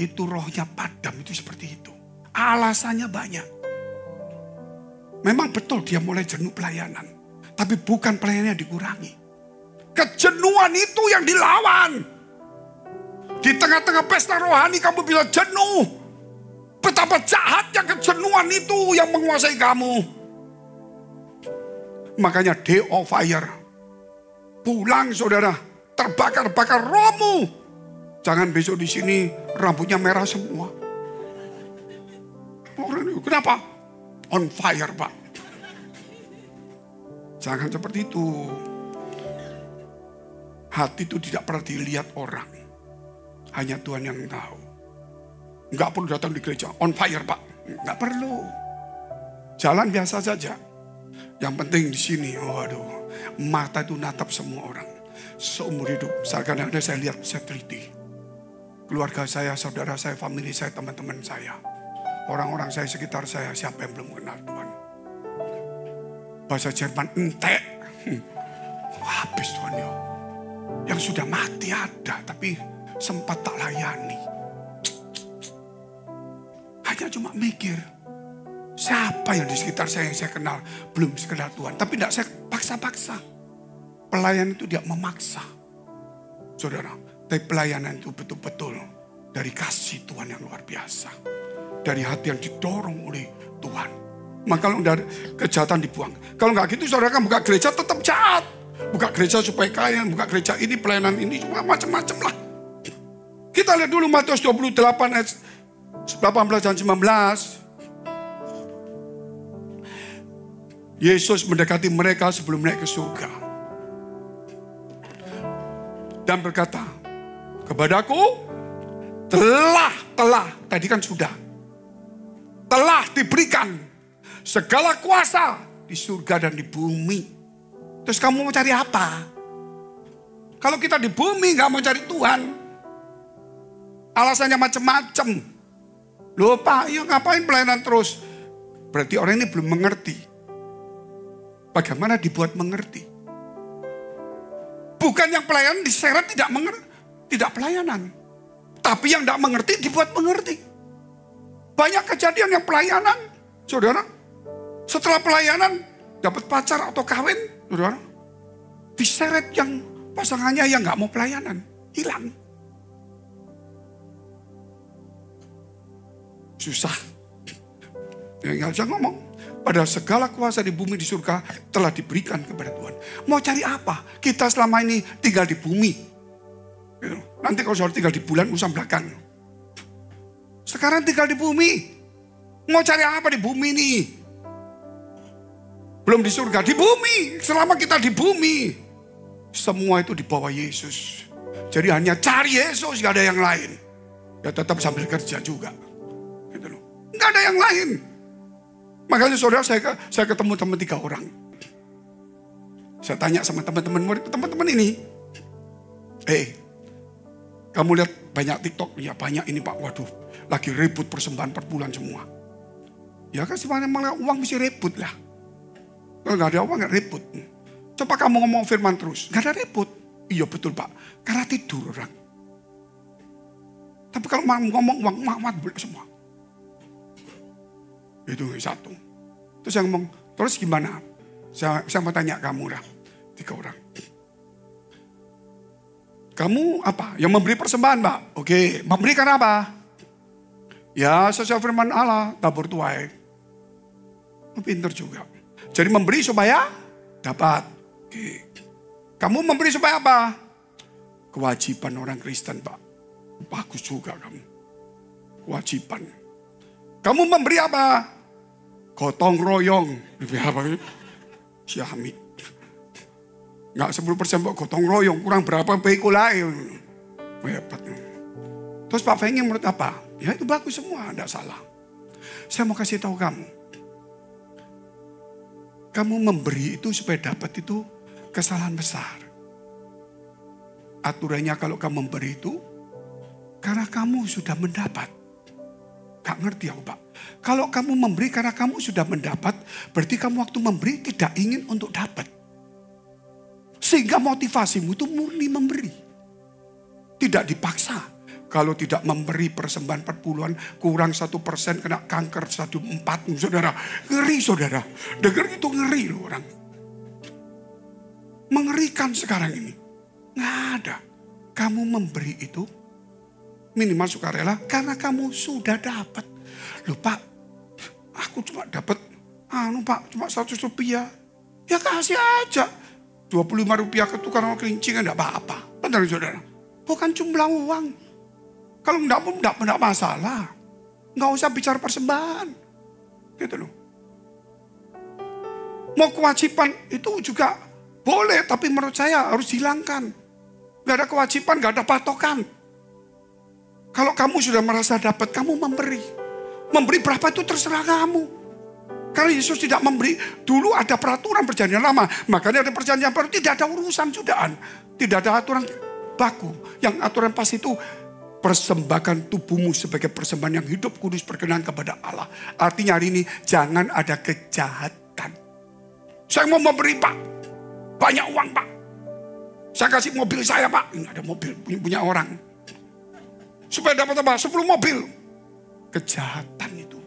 Speaker 2: itu rohnya padam itu seperti itu. Alasannya banyak. Memang betul dia mulai jenuh pelayanan. Tapi bukan pelayanannya dikurangi. Kejenuhan itu yang dilawan. Di tengah-tengah pesta rohani kamu bila jenuh. Betapa jahatnya kejenuhan itu yang menguasai kamu. Makanya day of fire. Pulang saudara, terbakar-bakar rohmu. Jangan besok di sini rambutnya merah semua. Kenapa? On fire Pak. Jangan seperti itu. Hati itu tidak pernah dilihat orang. Hanya Tuhan yang tahu. Enggak perlu datang di gereja. On fire Pak. Enggak perlu. Jalan biasa saja. Yang penting di sini. Waduh. Mata itu natap semua orang. Seumur hidup. Kadang-kadang saya lihat, saya teliti. Keluarga saya, saudara saya, family saya, teman-teman saya. Orang-orang saya sekitar saya. Siapa yang belum kenal Tuhan. Bahasa Jerman entek. Habis Tuhan ya. Yang sudah mati ada, tapi sempat tak layani. Hanya cuma mikir, siapa yang di sekitar saya yang saya kenal belum sekedar Tuhan. Tapi tidak saya paksa-paksa. Pelayanan itu tidak memaksa. Saudara, tapi pelayanan itu betul-betul dari kasih Tuhan yang luar biasa. Dari hati yang didorong oleh Tuhan. Maka kalau udah kejahatan dibuang. Kalau nggak gitu saudara kan buka gereja tetap jahat. Buka gereja supaya kaya, buka gereja ini, pelayanan ini, macam-macam lah. Kita lihat dulu Matius 28 ayat 18 dan 19. Yesus mendekati mereka sebelum naik ke surga. Dan berkata, kepadaku telah, tadi kan sudah. Telah diberikan segala kuasa di surga dan di bumi. Terus kamu mau cari apa? Kalau kita di bumi gak mau cari Tuhan. Alasannya macam-macam. Loh Pak, ya ngapain pelayanan terus? Berarti orang ini belum mengerti. Bagaimana dibuat mengerti? Bukan yang pelayanan diseret tidak pelayanan. Tapi yang tidak mengerti dibuat mengerti. Banyak kejadian yang pelayanan, saudara. Setelah pelayanan dapat pacar atau kawin, saudara, diseret yang pasangannya yang nggak mau pelayanan, hilang. Susah. Ya nggak usah ngomong. Pada segala kuasa di bumi di surga telah diberikan kepada Tuhan. Mau cari apa? Kita selama ini tinggal di bumi. Nanti kalau saudara tinggal di bulan urusan belakang. Sekarang tinggal di bumi. Mau cari apa di bumi ini? Belum di surga, di bumi. Selama kita di bumi, semua itu di bawah Yesus. Jadi hanya cari Yesus, gak ada yang lain. Ya tetap sambil kerja juga. Gitu loh. Gak ada yang lain. Makanya saudara saya ketemu teman 3 orang. Saya tanya sama teman-teman ini. Kamu lihat banyak TikTok? Ya banyak ini Pak, waduh. Lagi ribut persembahan per bulan semua. Ya kan semuanya malah uang mesti ribut lah. Kalau nggak ada uang nggak ribut. Coba kamu ngomong firman terus, nggak ada ribut. Iya betul Pak, karena tidur orang. Tapi kalau ngomong uang, mawat boleh semua. Itu satu. Terus saya ngomong, terus gimana? Saya mau tanya kamu lah. 3 orang. Kamu apa? Yang memberi persembahan, Pak. Oke, memberikan apa? Ya, sesuai firman Allah, tabur tuai. Pinter juga. Jadi memberi supaya dapat. Oke. Kamu memberi supaya apa? Kewajiban orang Kristen, Pak. Bagus juga kamu. Kewajiban. Kamu memberi apa? Gotong royong. Apa? Si Hamid. Enggak 10% Pak gotong royong. Kurang berapa pekulai. Hebat. Terus Pak Fenging menurut apa? Ya itu bagus semua. Tidak salah. Saya mau kasih tahu kamu. Kamu memberi itu supaya dapat itu kesalahan besar. Aturannya kalau kamu memberi itu. Karena kamu sudah mendapat. Gak ngerti aku Pak. Kalau kamu memberi karena kamu sudah mendapat, berarti kamu waktu memberi tidak ingin untuk dapat. Sehingga motivasimu itu murni memberi. Tidak dipaksa. Kalau tidak memberi persembahan perpuluhan, kurang 1% kena kanker stadium 4. Saudara, ngeri saudara. Dengar itu ngeri loh orang. Mengerikan sekarang ini. Nggak ada. Kamu memberi itu minimal sukarela karena kamu sudah dapat. Loh Pak, aku cuma dapat Pak, cuma 100 rupiah. Ya kasih aja. 25 rupiah ke tukang kerincing enggak apa-apa. Benar saudara. Bukan jumlah uang. Kalau enggak masalah. Enggak usah bicara persembahan. Gitu loh. Mau kewajiban itu juga boleh, tapi menurut saya harus dihilangkan. Enggak ada kewajiban, enggak ada patokan. Kalau kamu sudah merasa dapat, kamu memberi. Memberi berapa itu terserah kamu. Karena Yesus tidak memberi. Dulu ada peraturan perjanjian lama. Makanya ada perjanjian baru. Tidak ada urusan sudahan. Tidak ada aturan baku. Yang aturan pas itu. Persembahkan tubuhmu sebagai persembahan yang hidup kudus berkenan kepada Allah. Artinya hari ini jangan ada kejahatan. Saya mau memberi Pak. Banyak uang Pak. Saya kasih mobil saya Pak. Ini ada mobil punya orang. Supaya dapat apa? 10 mobil. Kejahatan itu.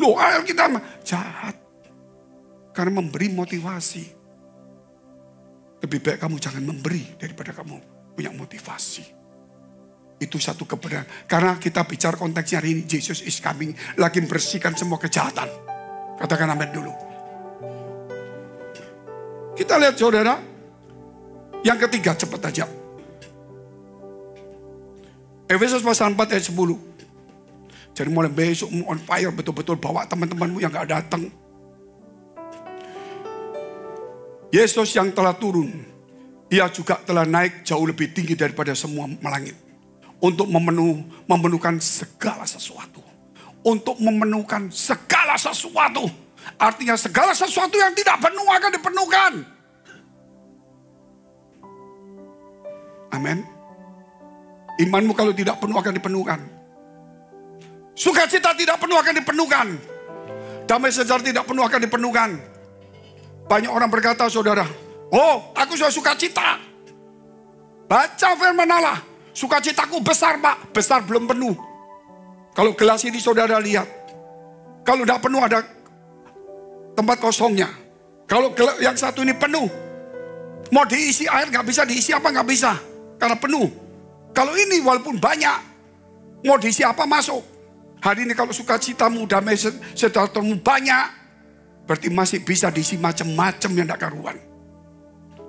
Speaker 2: Loh, kita jahat. Karena memberi motivasi. Lebih baik kamu jangan memberi daripada kamu punya motivasi. Itu satu kebenaran. Karena kita bicara konteksnya hari ini. Jesus is coming. Lagi membersihkan semua kejahatan. Katakan amin dulu. Kita lihat saudara. Yang ketiga cepat aja. Efesus pasal 4 ayat 10. Jadi mulai besok on fire betul-betul bawa teman-temanmu yang gak datang. Yesus yang telah turun. Ia juga telah naik jauh lebih tinggi daripada semua langit. Untuk memenuhkan segala sesuatu. Untuk memenuhkan segala sesuatu. Artinya segala sesuatu yang tidak penuh akan dipenuhkan. Amin. Imanmu kalau tidak penuh akan dipenuhkan. Sukacita tidak penuh akan dipenuhkan. Damai sejahtera tidak penuh akan dipenuhkan. Banyak orang berkata saudara, oh aku sudah sukacita. Baca firman Allah. Sukacitaku besar Pak. Besar belum penuh. Kalau gelas ini saudara lihat. Kalau tidak penuh ada tempat kosongnya. Kalau yang satu ini penuh. Mau diisi air gak bisa, diisi apa gak bisa. Karena penuh. Kalau ini walaupun banyak. Mau diisi apa masuk. Hari ini kalau sukacitamu, damai sejahteramu banyak. Berarti masih bisa diisi macam-macam yang tidak karuan.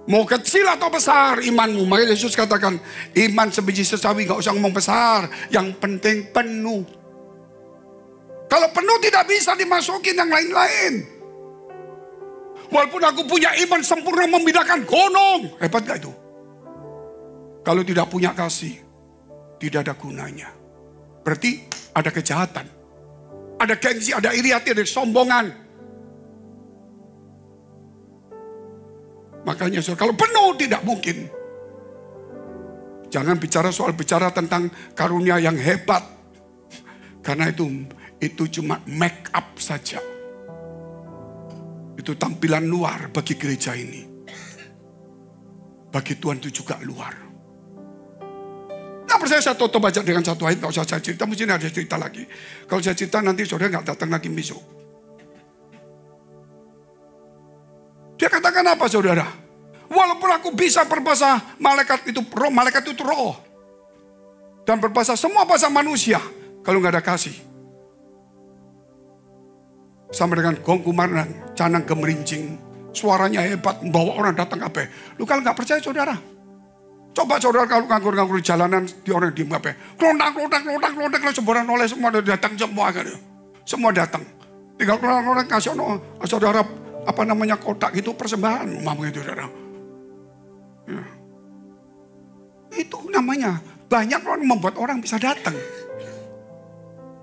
Speaker 2: Mau kecil atau besar imanmu. Maka Yesus katakan, iman sebiji sesawi gak usah ngomong besar. Yang penting penuh. Kalau penuh tidak bisa dimasukin yang lain-lain. Walaupun aku punya iman sempurna membedakan gunung. Hebat gak itu? Kalau tidak punya kasih, tidak ada gunanya. Berarti ada kejahatan. Ada gengsi, ada iri hati, ada kesombongan. Makanya kalau penuh tidak mungkin. Jangan bicara tentang karunia yang hebat. Karena itu cuma make up saja. Itu tampilan luar bagi gereja ini. Bagi Tuhan itu juga luar. Nah percaya saya tutup aja dengan satu ayat. Gak usah saya cerita, mungkin ada cerita lagi. Kalau saya cerita nanti saudara gak datang lagi besok. Dia katakan apa saudara? Walaupun aku bisa berbahasa malaikat itu roh. Dan berbahasa semua bahasa manusia. Kalau nggak ada kasih. Sama dengan gong kumaran, canang gemerincing. Suaranya hebat, membawa orang datang apa. Lu kalau nggak percaya saudara. Coba saudara kalau nganggur-nganggur di jalanan, di orang diem apa. Kelontak, sembaran oleh semua datang semua kan. Semua datang. Tinggal kelontak kasih saudara apa namanya kotak itu persembahan. Ngomong itu saudara. Ya. Itu namanya banyak orang membuat orang bisa datang.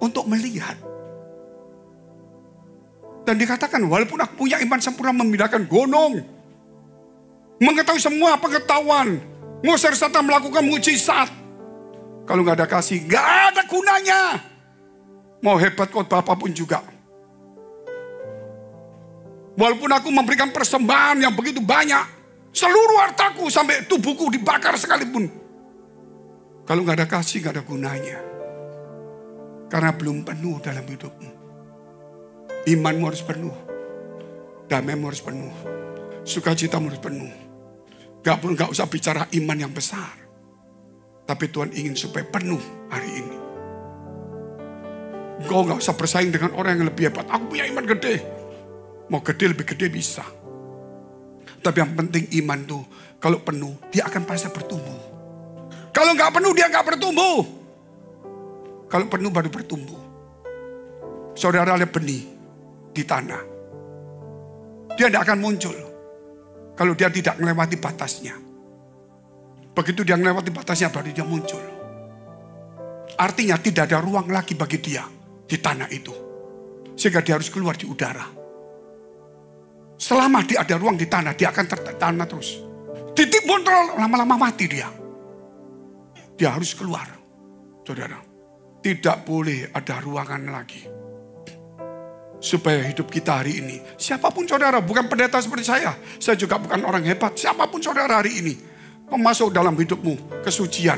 Speaker 2: Untuk melihat. Dan dikatakan walaupun aku punya iman sempurna memindahkan gunung. Mengetahui semua pengetahuan. Ngusir setan melakukan mujizat. Kalau nggak ada kasih, nggak ada gunanya. Mau hebat khotbah apapun juga. Walaupun aku memberikan persembahan yang begitu banyak. Seluruh hartaku sampai tubuhku dibakar sekalipun. Kalau nggak ada kasih, nggak ada gunanya. Karena belum penuh dalam hidupmu. Imanmu harus penuh. Damaimu harus penuh. Sukacitamu harus penuh. Gak usah bicara iman yang besar. Tapi Tuhan ingin supaya penuh hari ini. Engkau gak usah bersaing dengan orang yang lebih hebat. Aku punya iman gede. Mau gede lebih gede bisa. Tapi yang penting iman tuh kalau penuh dia akan pasti bertumbuh. Kalau gak penuh dia gak bertumbuh. Kalau penuh baru bertumbuh. Saudara lihat benih di tanah. Dia tidak akan muncul. Kalau dia tidak melewati batasnya. Begitu dia melewati batasnya baru dia muncul. Artinya tidak ada ruang lagi bagi dia di tanah itu. Sehingga dia harus keluar di udara. Selama dia ada ruang di tanah, dia akan tertanam terus. Ditimbun terlalu lama-lama mati dia. Dia harus keluar. Saudara, tidak boleh ada ruangan lagi. Supaya hidup kita hari ini. Siapapun saudara, bukan pendeta seperti saya. Saya juga bukan orang hebat. Siapapun saudara hari ini. Masuk dalam hidupmu kesucian.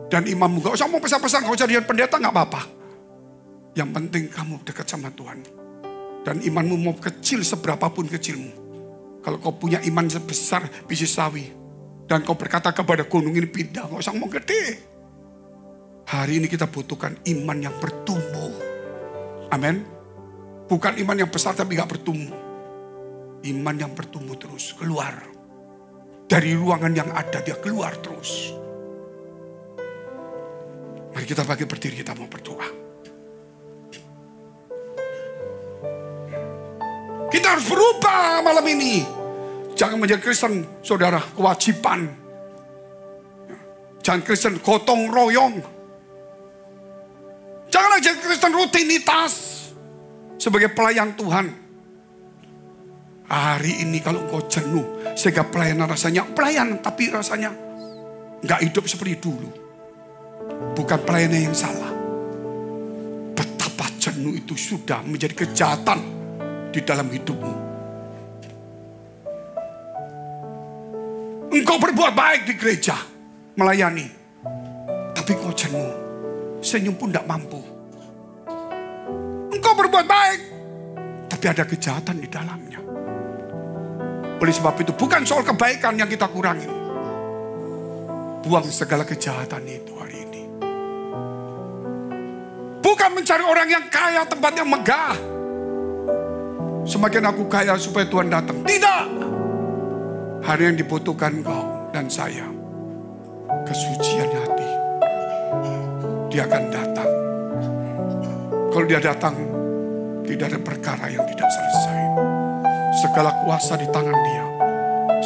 Speaker 2: Dan imanmu. Gak usah mau pesan-pesan, gak usah jadi pendeta, gak apa-apa. Yang penting kamu dekat sama Tuhan. Dan imanmu mau kecil seberapapun kecilmu. Kalau kau punya iman sebesar biji sawi. Dan kau berkata kepada gunung ini pindah. Gak usah mau gede. Hari ini kita butuhkan iman yang bertumbuh. Amin. Bukan iman yang besar tapi gak bertumbuh. Iman yang bertumbuh terus. Keluar. Dari ruangan yang ada dia keluar terus. Mari kita bagi berdiri, kita mau berdoa. Kita harus berubah malam ini. Jangan menjadi Kristen, saudara, kewajiban. Jangan Kristen gotong royong. Janganlah jadi Kristen rutinitas. Sebagai pelayan Tuhan. Hari ini kalau engkau jenuh. Sehingga pelayanan rasanya pelayan. Tapi rasanya gak hidup seperti dulu. Bukan pelayanan yang salah. Betapa jenuh itu sudah menjadi kejahatan. Di dalam hidupmu. Engkau berbuat baik di gereja. Melayani. Tapi kau jenuh. Senyum pun gak mampu. Engkau berbuat baik. Tapi ada kejahatan di dalamnya. Oleh sebab itu bukan soal kebaikan yang kita kurangin. Buang segala kejahatan itu hari ini. Bukan mencari orang yang kaya, tempat yang megah. Semakin aku kaya supaya Tuhan datang. Tidak. Hari yang dibutuhkan kau dan saya. Kesucian hati. Dia akan datang. Kalau dia datang, tidak ada perkara yang tidak selesai. Segala kuasa di tangan dia.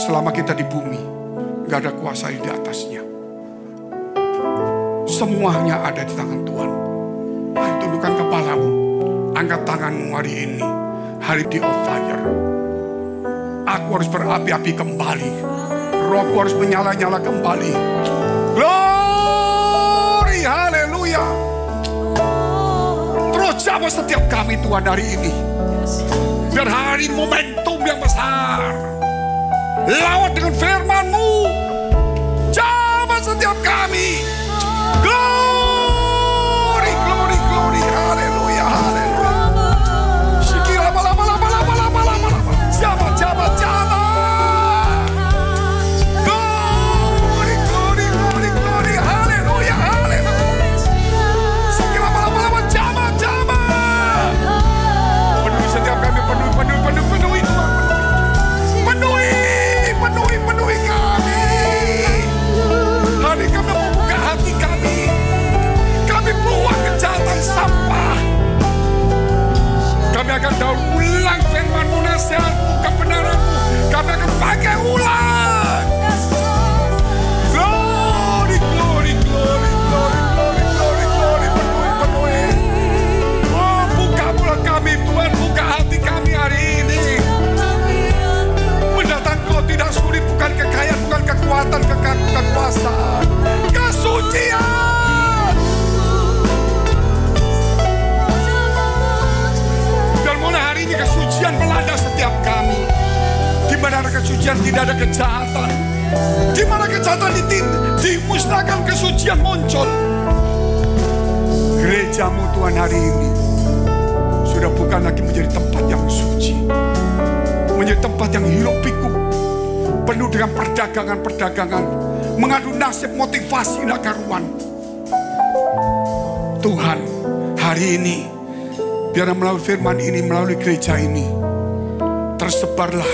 Speaker 2: Selama kita di bumi, gak ada kuasa di atasnya. Semuanya ada di tangan Tuhan. Mari tundukkan kepalamu. Angkat tanganmu hari ini. Hari di on fire. Aku harus berapi-api kembali. Rohku harus menyala-nyala kembali. Glory, haleluya. Terus jawab setiap kami Tuhan hari ini. Biar hari momentum yang besar. Lawat dengan firman-Mu. Jawab setiap kami. Glory, glory, glory, haleluya, haleluya. Sikila bala bala bala bala bala bala. Jawab, jawab, jawab. kesucian tidak ada kejahatan. Di mana kejahatan dimusnahkan, kesucian muncul. Gerejamu Tuhan hari ini sudah bukan lagi menjadi tempat yang suci, menjadi tempat yang hiruk pikuk, penuh dengan perdagangan-perdagangan, mengadu nasib, motivasi dan karuan. Tuhan, hari ini biar melalui firman ini, melalui gereja ini, tersebarlah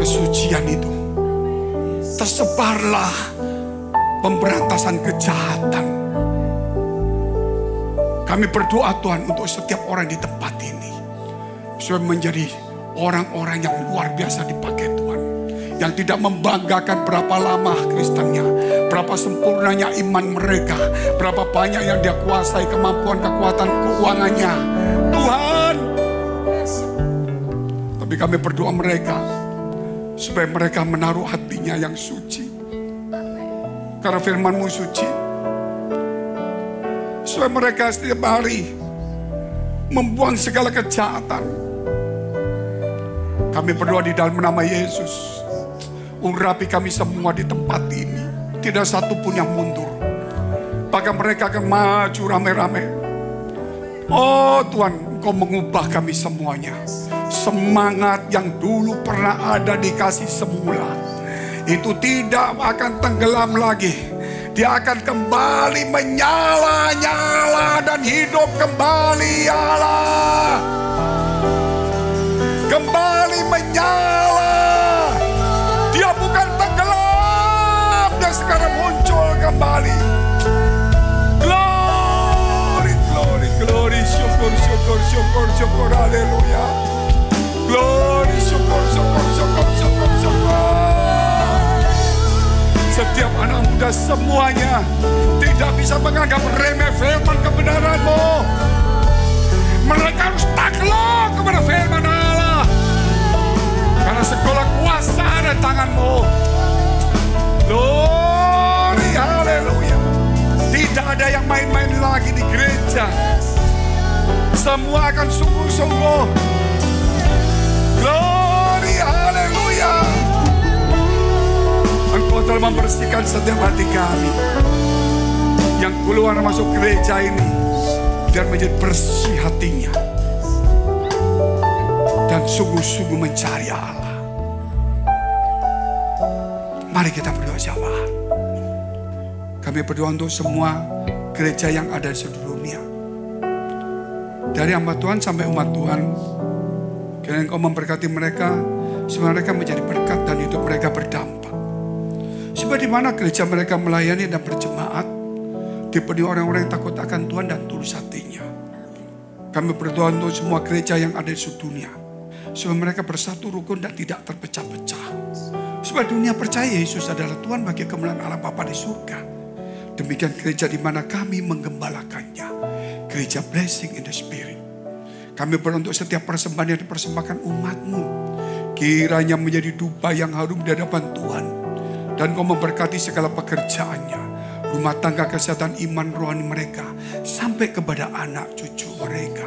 Speaker 2: kesucian itu. Tersebarlah pemberantasan kejahatan. Kami berdoa Tuhan untuk setiap orang di tempat ini, supaya menjadi orang-orang yang luar biasa dipakai Tuhan, yang tidak membanggakan berapa lama Kristennya, berapa sempurnanya iman mereka, berapa banyak yang dia kuasai, kemampuan, kekuatan, keuangannya Tuhan. Tapi kami berdoa mereka, supaya mereka menaruh hatinya yang suci, karena firman-Mu suci. Supaya mereka setiap hari membuang segala kejahatan. Kami berdoa di dalam nama Yesus, urapi kami semua di tempat ini, tidak satu pun yang mundur, bahkan mereka akan maju rame-rame. Oh Tuhan, Engkau mengubah kami semuanya. Semangat yang dulu pernah ada di kasih semula, itu tidak akan tenggelam lagi. Dia akan kembali menyala-nyala dan hidup kembali, ya Allah. Kembali menyala. Dia bukan tenggelam, dan sekarang muncul kembali. Glory, glory, glory. Syukur, syukur, syukur, syukur. Haleluya. Glory, syukur, syukur, syukur, syukur, syukur. Setiap anak muda semuanya tidak bisa menganggap remeh firman kebenaran-Mu. Mereka harus takluk kepada firman Allah, karena segala kuasa ada di tangan-Mu. Glory, haleluya. Tidak ada yang main-main lagi di gereja. Semua akan sungguh-sungguh. Glory, haleluya. Engkau telah membersihkan setiap hati kami yang keluar masuk gereja ini, biar menjadi bersih hatinya dan sungguh-sungguh mencari Allah. Mari kita berdoa syafaat. Kami berdoa untuk semua gereja yang ada di seluruh dunia, dari hamba Tuhan sampai umat Tuhan. Kiranya Engkau memberkati mereka, supaya mereka menjadi berkat dan hidup mereka berdampak. Supaya di mana gereja mereka melayani dan berjemaat, dipenuhi orang-orang yang takut akan Tuhan dan tulus hatinya. Kami berdoa untuk semua gereja yang ada di seluruh dunia, supaya mereka bersatu rukun dan tidak terpecah-pecah. Supaya dunia percaya Yesus adalah Tuhan bagi kemuliaan Allah Bapa di surga. Demikian gereja di mana kami menggembalakannya, gereja Blessing in the Spirit. Kami berdoa untuk setiap persembahan yang dipersembahkan umat-Mu, kiranya menjadi dupa yang harum di hadapan Tuhan. Dan Kau memberkati segala pekerjaannya, rumah tangga, kesehatan, iman rohani mereka, sampai kepada anak cucu mereka.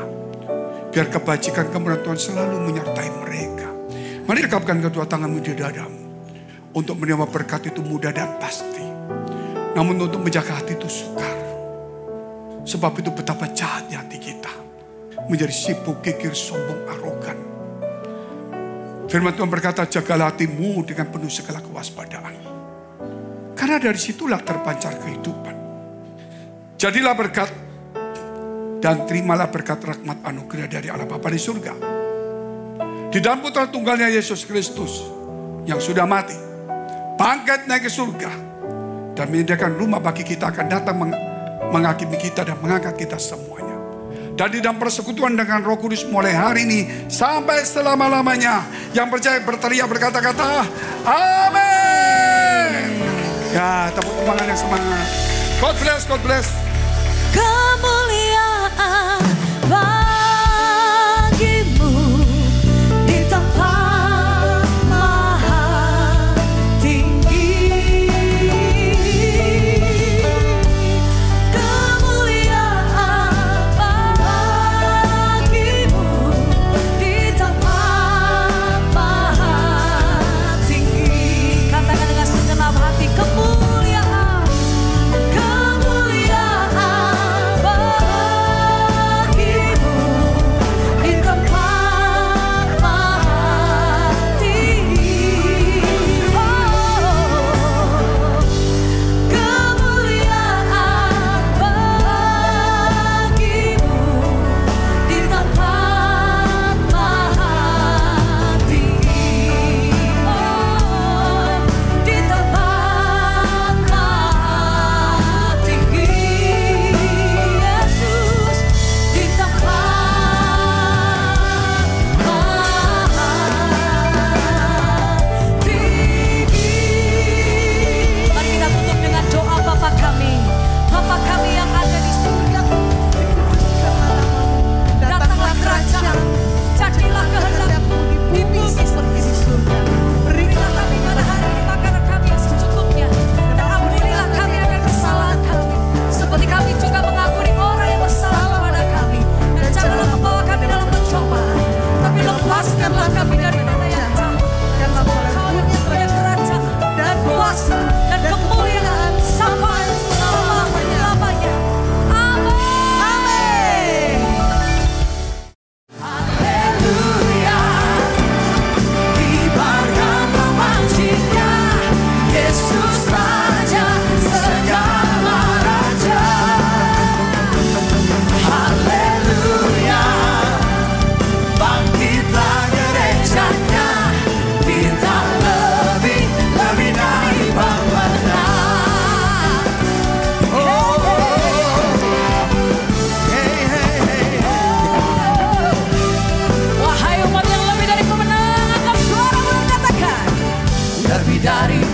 Speaker 2: Biar kebajikan kemuliaan Tuhan selalu menyertai mereka. Mari rekapkan kedua tanganmu di dadamu. Untuk menerima berkat itu mudah dan pasti, namun untuk menjaga hati itu sukar. Sebab itu betapa jahatnya hati kita, menjadi sibuk, kikir, sombong, arogan. Firman Tuhan berkata, jagalah hatimu dengan penuh segala kewaspadaan, karena dari situlah terpancar kehidupan. Jadilah berkat dan terimalah berkat rahmat anugerah dari Allah Bapa di surga, di dalam putra tunggalnya Yesus Kristus, yang sudah mati, bangkit naik ke surga, dan menyediakan rumah bagi kita akan datang menghakimi kita dan mengangkat kita semuanya. Dan di dalam persekutuan dengan Roh Kudus mulai hari ini sampai selama-lamanya. Yang percaya berteriak, berkata-kata amin. Ya, tepuk tangan yang semangat. God bless, God bless.
Speaker 1: Kemuliaan bagimu di tempat maha tinggi. Kemuliaan bagimu di tempat maha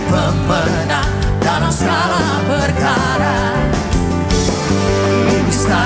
Speaker 1: pemenang dalam segala perkara. Bisa